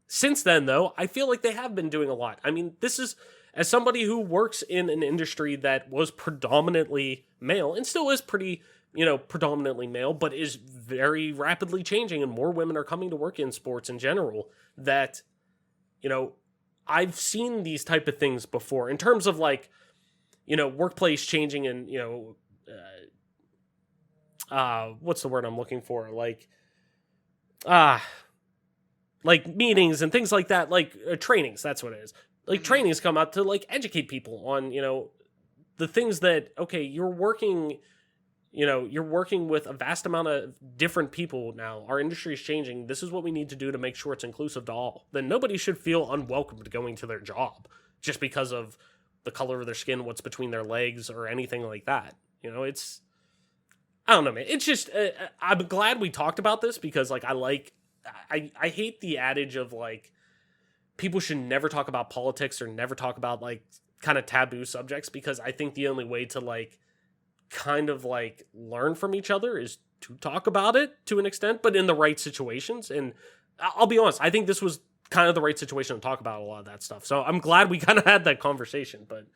since then, though, I feel like they have been doing a lot. I mean, this is, as somebody who works in an industry that was predominantly male and still is pretty, predominantly male, but is very rapidly changing, and more women are coming to work in sports in general, that, I've seen these type of things before in terms of, like, workplace changing and, what's the word I'm looking for? Like meetings and things like that, like trainings, that's what it is. Like trainings come out to, like, educate people on, the things that, okay, you're working with a vast amount of different people now. Our industry is changing. This is what we need to do to make sure it's inclusive to all. Then nobody should feel unwelcomed going to their job just because of the color of their skin, what's between their legs, or anything like that. It's, I don't know, man. It's just, I'm glad we talked about this because, like, I hate the adage of, like, people should never talk about politics or never talk about, like, kind of taboo subjects, because I think the only way to, like, kind of, like, learn from each other is to talk about it to an extent, but in the right situations. And I'll be honest, I think this was kind of the right situation to talk about a lot of that stuff. So I'm glad we kind of had that conversation. But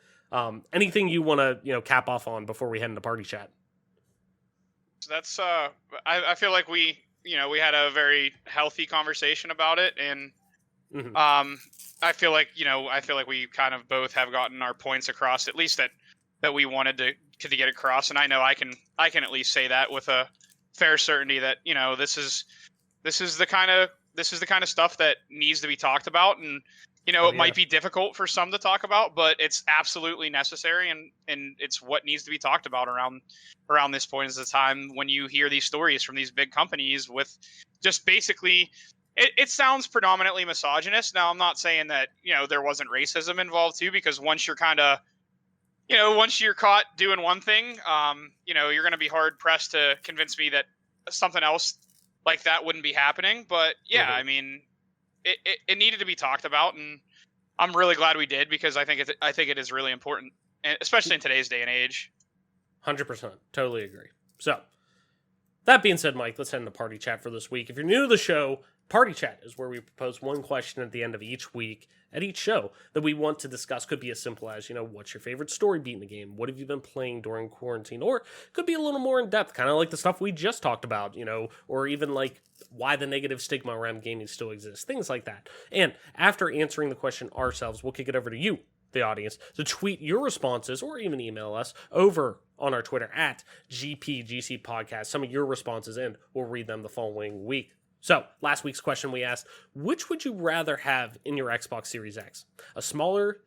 anything you want to, cap off on before we head into party chat? That's I feel like we had a very healthy conversation about it, and I feel like we kind of both have gotten our points across, at least that we wanted to get across. And I know I can at least say that with a fair certainty that, this is the kind of stuff that needs to be talked about. And it might be difficult for some to talk about, but it's absolutely necessary, and it's what needs to be talked about around this point. Is the time when you hear these stories from these big companies with just basically, it sounds predominantly misogynist. Now, I'm not saying that, there wasn't racism involved too, because once you're caught doing one thing, you're going to be hard pressed to convince me that something else like that wouldn't be happening. But yeah, I mean, it needed to be talked about, and I'm really glad we did, because I think it is really important, especially in today's day and age. 100%. Totally agree. So, that being said, Mike, let's head into party chat for this week. If you're new to the show, party chat is where we propose one question at the end of each week at each show that we want to discuss. Could be as simple as, what's your favorite story beat in the game? What have you been playing during quarantine? Or could be a little more in depth, kind of like the stuff we just talked about, or even like why the negative stigma around gaming still exists, things like that. And after answering the question ourselves, we'll kick it over to you, the audience, to tweet your responses or even email us over on our Twitter at GPGC Podcast. Some of your responses, and we'll read them the following week. So, last week's question we asked, which would you rather have in your Xbox Series X? A smaller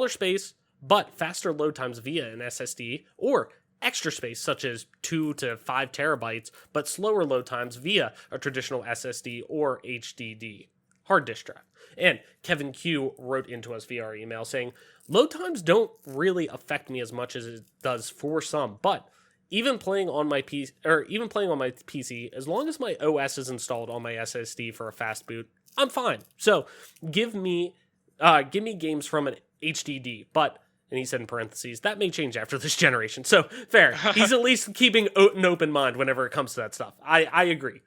space, but faster load times via an SSD, or extra space such as 2 to 5 terabytes, but slower load times via a traditional SSD or HDD hard disk drive? And Kevin Q wrote into us via our email saying, load times don't really affect me as much as it does for some, but even playing on my PC, as long as my OS is installed on my SSD for a fast boot, I'm fine. So give me games from an HDD, but, and he said in parentheses, that may change after this generation. So fair. He's at least keeping an open mind whenever it comes to that stuff. I agree.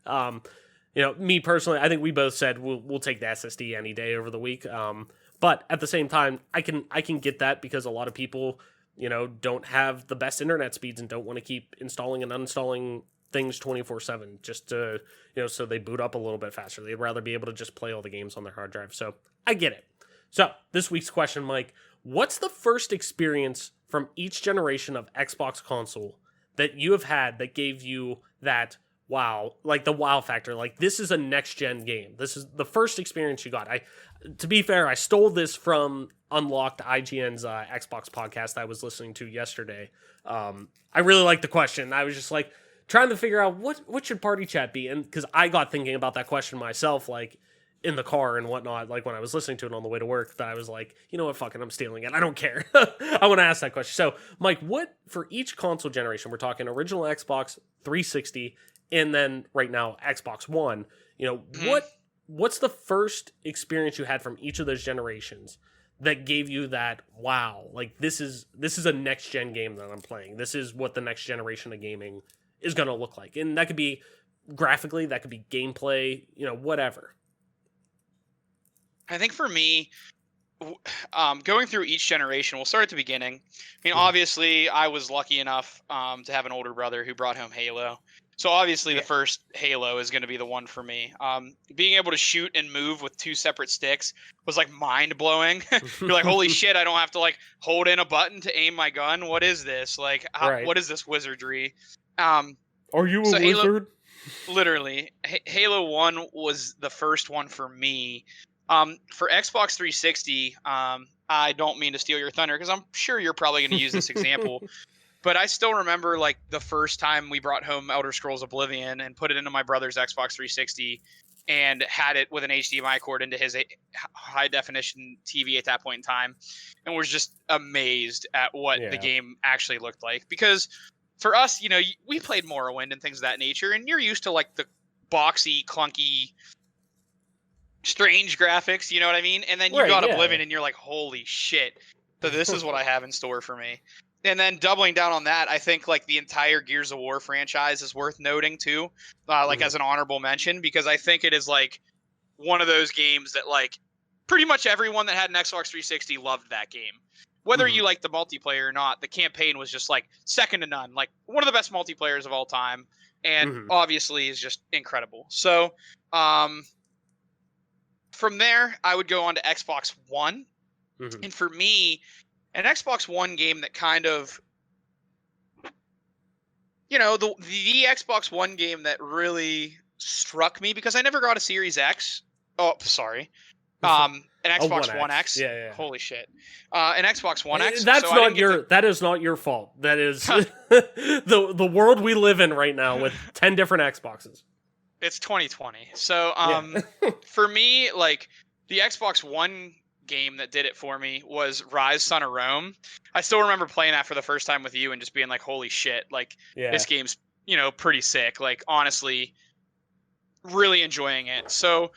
Me personally, I think we both said we'll take the SSD any day over the week. But at the same time, I can get that, because a lot of people, don't have the best internet speeds and don't want to keep installing and uninstalling things 24/7 just to, so they boot up a little bit faster. They'd rather be able to just play all the games on their hard drive. So I get it. So this week's question, Mike, what's the first experience from each generation of Xbox console that you have had that gave you that, wow, like the wow factor. Like, this is a next gen game. This is the first experience you got. To be fair, I stole this from Unlocked, IGN's Xbox podcast I was listening to yesterday. I really liked the question. I was just like trying to figure out what should party chat be, and because I got thinking about that question myself, like in the car and whatnot, like when I was listening to it on the way to work, that I was like, you know what, fucking, I'm stealing it. I don't care. I want to ask that question. So, Mike, what for each console generation? We're talking original Xbox 360, and then right now Xbox One. You know, what's the first experience you had from each of those generations that gave you that wow, like this is a next gen game that I'm playing. This is what the next generation of gaming is going to look like, and that could be graphically, that could be gameplay, you know, whatever. I think for me, going through each generation, we'll start at the beginning. I mean, obviously, I was lucky enough to have an older brother who brought home Halo. So obviously, the first Halo is going to be the one for me. Being able to shoot and move with 2 separate sticks was like mind blowing. You're like, holy shit! I don't have to like hold in a button to aim my gun. What is this? Like, what is this wizardry? Are you a wizard? Literally, Halo 1 was the first one for me. For Xbox 360, I don't mean to steal your thunder because I'm sure you're probably going to use this example, but I still remember like the first time we brought home Elder Scrolls Oblivion and put it into my brother's Xbox 360 and had it with an HDMI cord into his high definition TV at that point in time, and was just amazed at what the game actually looked like. Because for us, you know, we played Morrowind and things of that nature, and you're used to like the boxy, clunky, strange graphics, you know what I mean? And then you got Oblivion and you're like, holy shit. So this is what I have in store for me. And then doubling down on that, I think like the entire Gears of War franchise is worth noting too, as an honorable mention, because I think it is like one of those games that like pretty much everyone that had an Xbox 360 loved that game. Whether you like the multiplayer or not, the campaign was just like second to none, like one of the best multiplayers of all time. And obviously is just incredible. So, from there, I would go on to Xbox One. And for me, an Xbox One game that kind of, you know, the Xbox One game that really struck me, because I never got a Series X. Oh, sorry. An Xbox One X. Yeah. Holy shit. An Xbox One X. That is not your fault. That is the world we live in right now with 10 different Xboxes. It's 2020. So, for me, like the Xbox One game that did it for me was Rise: Son of Rome. I still remember playing that for the first time with you and just being like, holy shit, like this game's, you know, pretty sick. Like, honestly, really enjoying it. So,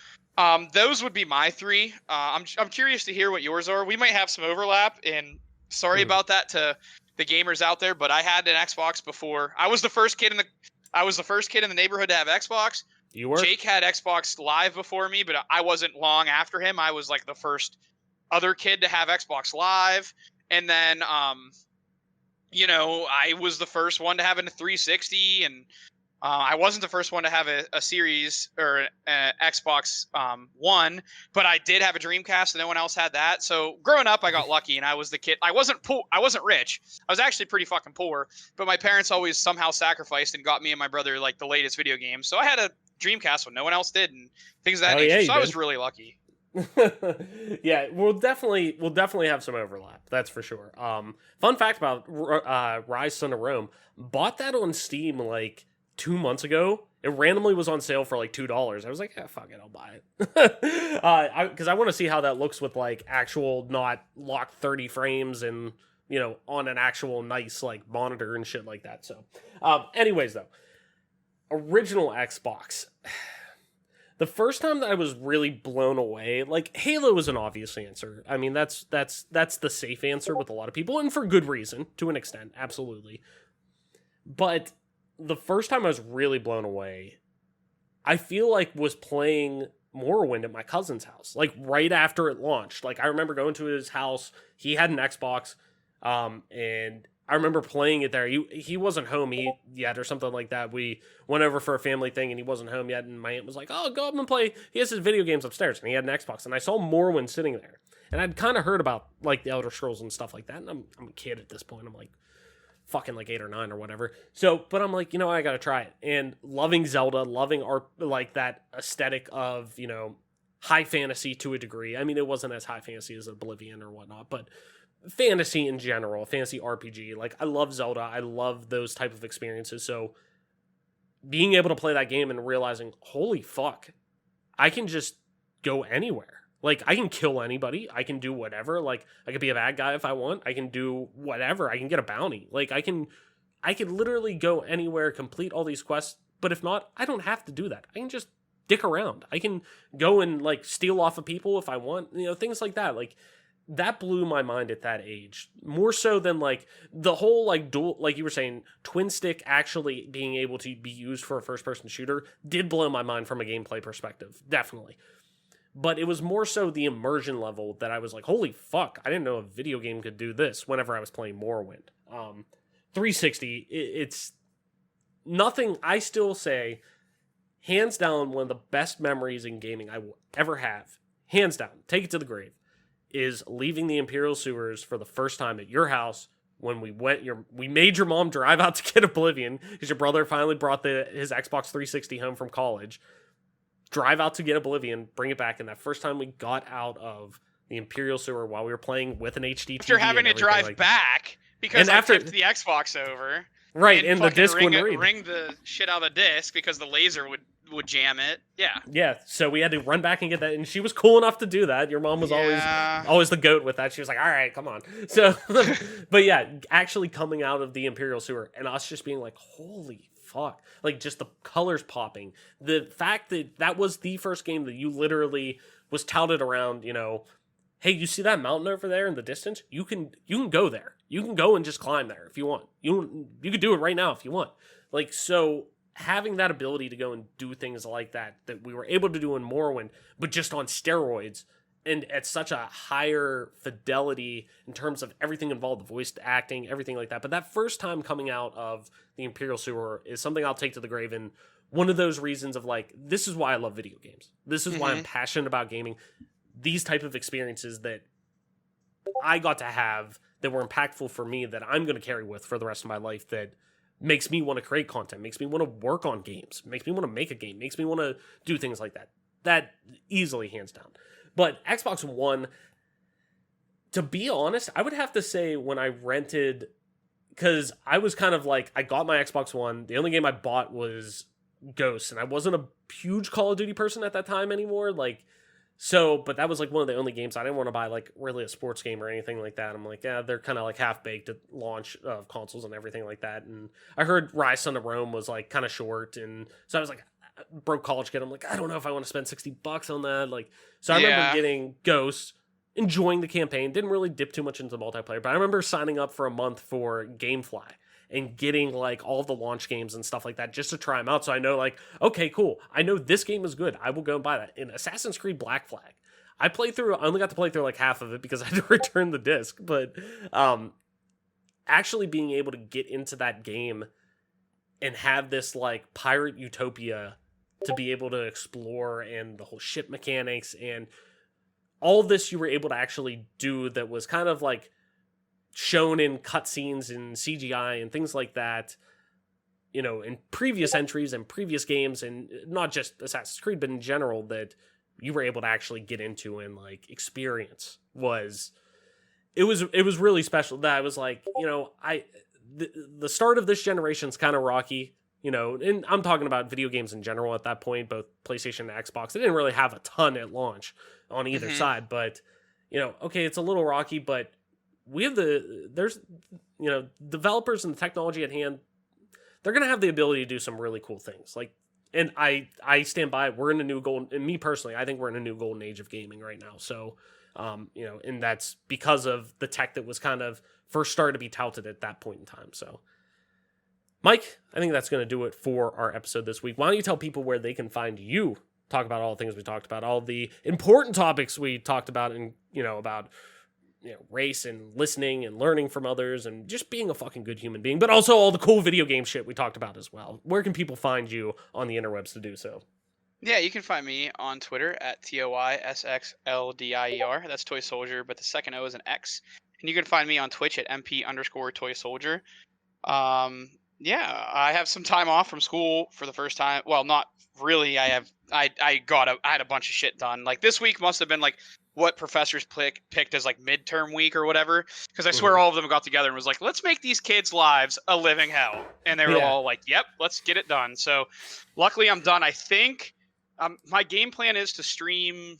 those would be my 3. I'm curious to hear what yours are. We might have some overlap, and sorry about that to the gamers out there, but I had an Xbox before. I was the first kid in the neighborhood to have Xbox. You were? Jake had Xbox Live before me, but I wasn't long after him. I was like the first other kid to have Xbox Live. And then, you know, I was the first one to have a 360, and I wasn't the first one to have a Series or Xbox One, but I did have a Dreamcast, and no one else had that. So growing up, I got lucky, and I was the kid. I wasn't rich. I was actually pretty fucking poor, but my parents always somehow sacrificed and got me and my brother like the latest video games. So I had a Dreamcast when no one else did, and things of that nature. So I was really lucky. Yeah, we'll definitely have some overlap. That's for sure. Fun fact about Rise: Son of Rome. Bought that on Steam like 2 months ago. It randomly was on sale for like $2. I was like, yeah, fuck it, I'll buy it. Because I want to see how that looks with like actual not locked 30 frames and, you know, on an actual nice like monitor and shit like that. So, anyways though, original Xbox. The first time that I was really blown away, like Halo is an obvious answer. I mean, that's the safe answer with a lot of people, and for good reason to an extent, absolutely. But the first time I was really blown away, I feel like was playing Morrowind at my cousin's house, like right after it launched. Like I remember going to his house. He had an Xbox, and I remember playing it there. He wasn't home yet or something like that. We went over for a family thing and he wasn't home yet. And my aunt was like, oh, go up and play. He has his video games upstairs, and he had an Xbox. And I saw Morrowind sitting there. And I'd kind of heard about like the Elder Scrolls and stuff like that. And I'm a kid at this point. I'm like fucking like 8 or 9 or whatever. So, but I'm like, I gotta try it. And loving Zelda, loving art, like that aesthetic of, high fantasy to a degree. I mean, it wasn't as high fantasy as Oblivion or whatnot, but fantasy in general, fantasy RPG. Like, I love Zelda. I love those type of experiences. So being able to play that game and realizing, holy fuck, I can just go anywhere. Like, I can kill anybody. I can do whatever. Like, I could be a bad guy if I want. I can do whatever. I can get a bounty. Like, I can literally go anywhere, complete all these quests. But if not, I don't have to do that. I can just dick around. I can go and, like, steal off of people if I want. Things like that. Like, that blew my mind at that age. More so than, like, the whole, like, dual, like you were saying, twin stick actually being able to be used for a first-person shooter did blow my mind from a gameplay perspective. Definitely. But it was more so the immersion level that I was like, holy fuck, I didn't know a video game could do this whenever I was playing Morrowind. 360, it's nothing. I still say, hands down, one of the best memories in gaming I will ever have, hands down, take it to the grave, is leaving the Imperial Sewers for the first time at your house when we made your mom drive out to get Oblivion because your brother finally brought his Xbox 360 home from college. Drive out to get Oblivion, bring it back, and that first time we got out of the Imperial Sewer while we were playing with an HD TV. After having to drive back because I tipped the Xbox over. Right, and the disc wouldn't read. Ring the shit out of the disc because the laser would jam it. Yeah. Yeah, so we had to run back and get that, and she was cool enough to do that. Your mom was always the goat with that. She was like, all right, come on. So, but yeah, actually coming out of the Imperial Sewer and us just being like, holy fuck. Like, just the colors popping. The fact that was the first game that you literally was touted around, hey, you see that mountain over there in the distance? You can go there. You can go and just climb there if you want. You could do it right now if you want. Like, so having that ability to go and do things like that we were able to do in Morrowind, but just on steroids and at such a higher fidelity in terms of everything involved, the voice acting, everything like that. But that first time coming out of the Imperial Sewer is something I'll take to the grave, and one of those reasons of, like, this is why I love video games. This is why I'm passionate about gaming. These type of experiences that I got to have that were impactful for me that I'm going to carry with for the rest of my life, that makes me want to create content, makes me want to work on games, makes me want to make a game, makes me want to do things like that. That easily, hands down. But Xbox One, to be honest, I would have to say when I rented, because I was kind of like, I got my Xbox One, the only game I bought was Ghosts, and I wasn't a huge Call of Duty person at that time anymore, but that was like one of the only games I didn't want to buy, like, really a sports game or anything like that. I'm like, yeah, they're kind of like half-baked at launch of consoles and everything like that, and I heard Rise Son of Rome was, like, kind of short, and so I was like, broke college kid, I'm like, I don't know if I want to spend $60 on that. Like, so I remember getting Ghosts, enjoying the campaign, didn't really dip too much into the multiplayer, but I remember signing up for a month for Gamefly and getting, like, all the launch games and stuff like that just to try them out. So I know, like, okay, cool, I know this game is good, I will go and buy that. In Assassin's Creed Black Flag, I only got to play through like half of it because I had to return the disc, but actually being able to get into that game and have this, like, pirate utopia to be able to explore, and the whole ship mechanics and all of this you were able to actually do that was kind of like shown in cutscenes and CGI and things like that, in previous entries and previous games, and not just Assassin's Creed, but in general, that you were able to actually get into and, like, experience it was really special. That I was like, the start of this generation's kind of rocky, and I'm talking about video games in general at that point, both PlayStation and Xbox. They didn't really have a ton at launch on either side, but, okay, it's a little rocky, but we have there's developers and the technology at hand. They're going to have the ability to do some really cool things. Like, and I stand by it. We're in a new and me personally, I think we're in a new golden age of gaming right now. So, and that's because of the tech that was kind of first started to be touted at that point in time. So, Mike, I think that's going to do it for our episode this week. Why don't you tell people where they can find you, talk about all the things we talked about, all the important topics we talked about, and, about race and listening and learning from others and just being a fucking good human being, but also all the cool video game shit we talked about as well. Where can people find you on the interwebs to do so? Yeah, you can find me on Twitter at TOYSXLDIER. That's Toy Soldier, but the second O is an X. And you can find me on Twitch at MP_Toy Soldier. Yeah, I have some time off from school for the first time. Well, not really. I had a bunch of shit done. Like this week must have been like what professors picked as like midterm week or whatever. Because I swear all of them got together and was like, let's make these kids' lives a living hell. And they were Yeah. all like, yep, let's get it done. So luckily I'm done. I think my game plan is to stream,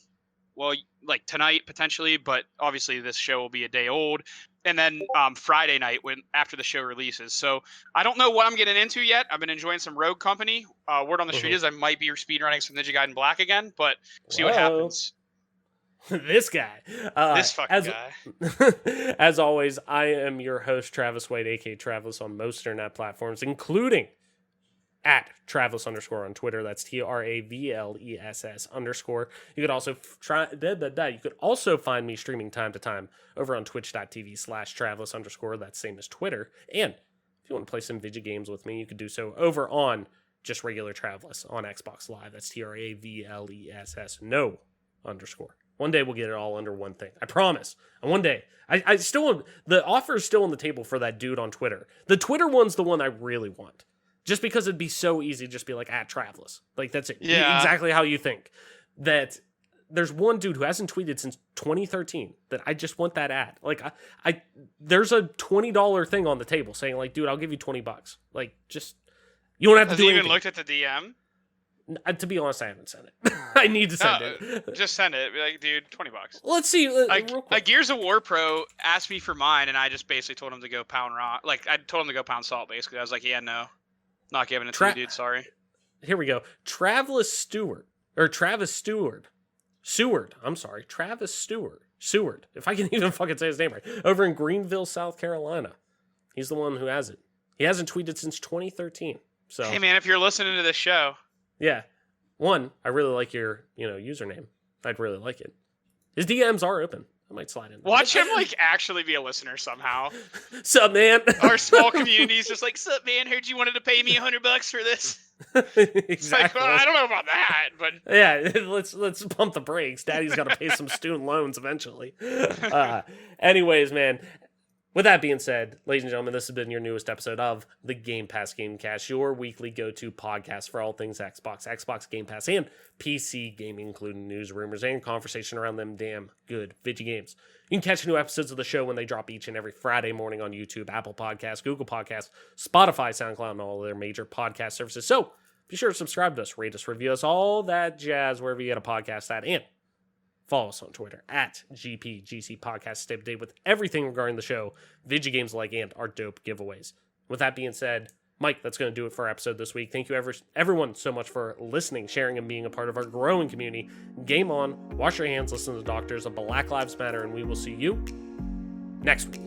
well, like tonight potentially, but obviously this show will be a day old. And then Friday night after the show releases. So I don't know what I'm getting into yet. I've been enjoying some Rogue Company. Word on the street is I might be speedrunning some Ninja Gaiden Black again, but see what happens. This guy. This fucking guy. As always, I am your host, Travis White, aka Travis, on most internet platforms, including at Travis _ on Twitter. That's TRAVLESS _. You could also you could also find me streaming time to time over on twitch.tv/Travis _ That's same as Twitter. And if you want to play some video games with me, you could do so over on just regular Travis on Xbox Live. That's TRAVLESS no _. One day we'll get it all under one thing. I promise. And one day, I still, the offer is still on the table for that dude on Twitter. The Twitter one's the one I really want. Just because it'd be so easy to just be like, at Travelus. Like, that's it. Yeah. Exactly how you think. That there's one dude who hasn't tweeted since 2013 that I just want that at. Like, I there's a $20 thing on the table saying, like, dude, I'll give you $20. Like, just, you don't have to do anything. Has he even looked at the DM? To be honest, I haven't sent it. I need to send it. Just send it. Be like, dude, $20. Let's see. Like Gears of War Pro asked me for mine, and I just basically told him to go pound rock. Like, I told him to go pound salt, basically. I was like, yeah, no. Not giving it to you, dude. Sorry. Here we go. Travis Stewart. I'm sorry. Travis Stewart. Seward. If I can even fucking say his name right. Over in Greenville, South Carolina. He's the one who has it. He hasn't tweeted since 2013. So, hey, man, if you're listening to this show. Yeah. One, I really like your, username. I'd really like it. His DMs are open. I might slide in there. Watch him, actually be a listener somehow. Sup, man? Our small community's just like, sup, man? Heard you wanted to pay me $100 for this. Exactly. Well, I don't know about that, but yeah, let's pump the brakes. Daddy's got to pay some student loans eventually. Anyways, man. With that being said, ladies and gentlemen, this has been your newest episode of the Game Pass Gamecast, your weekly go-to podcast for all things Xbox Game Pass, and PC gaming, including news, rumors, and conversation around them damn good video games. You can catch new episodes of the show when they drop each and every Friday morning on YouTube, Apple Podcasts, Google Podcasts, Spotify, SoundCloud, and all of their major podcast services. So be sure to subscribe to us, rate us, review us, all that jazz wherever you get a podcast at, and follow us on Twitter at GPGC Podcast. Stay up to date with everything regarding the show, video games like, and our dope giveaways. With that being said, Mike, that's going to do it for our episode this week. Thank you everyone so much for listening, sharing, and being a part of our growing community. Game on, wash your hands, listen to the doctors of Black Lives Matter, and we will see you next week.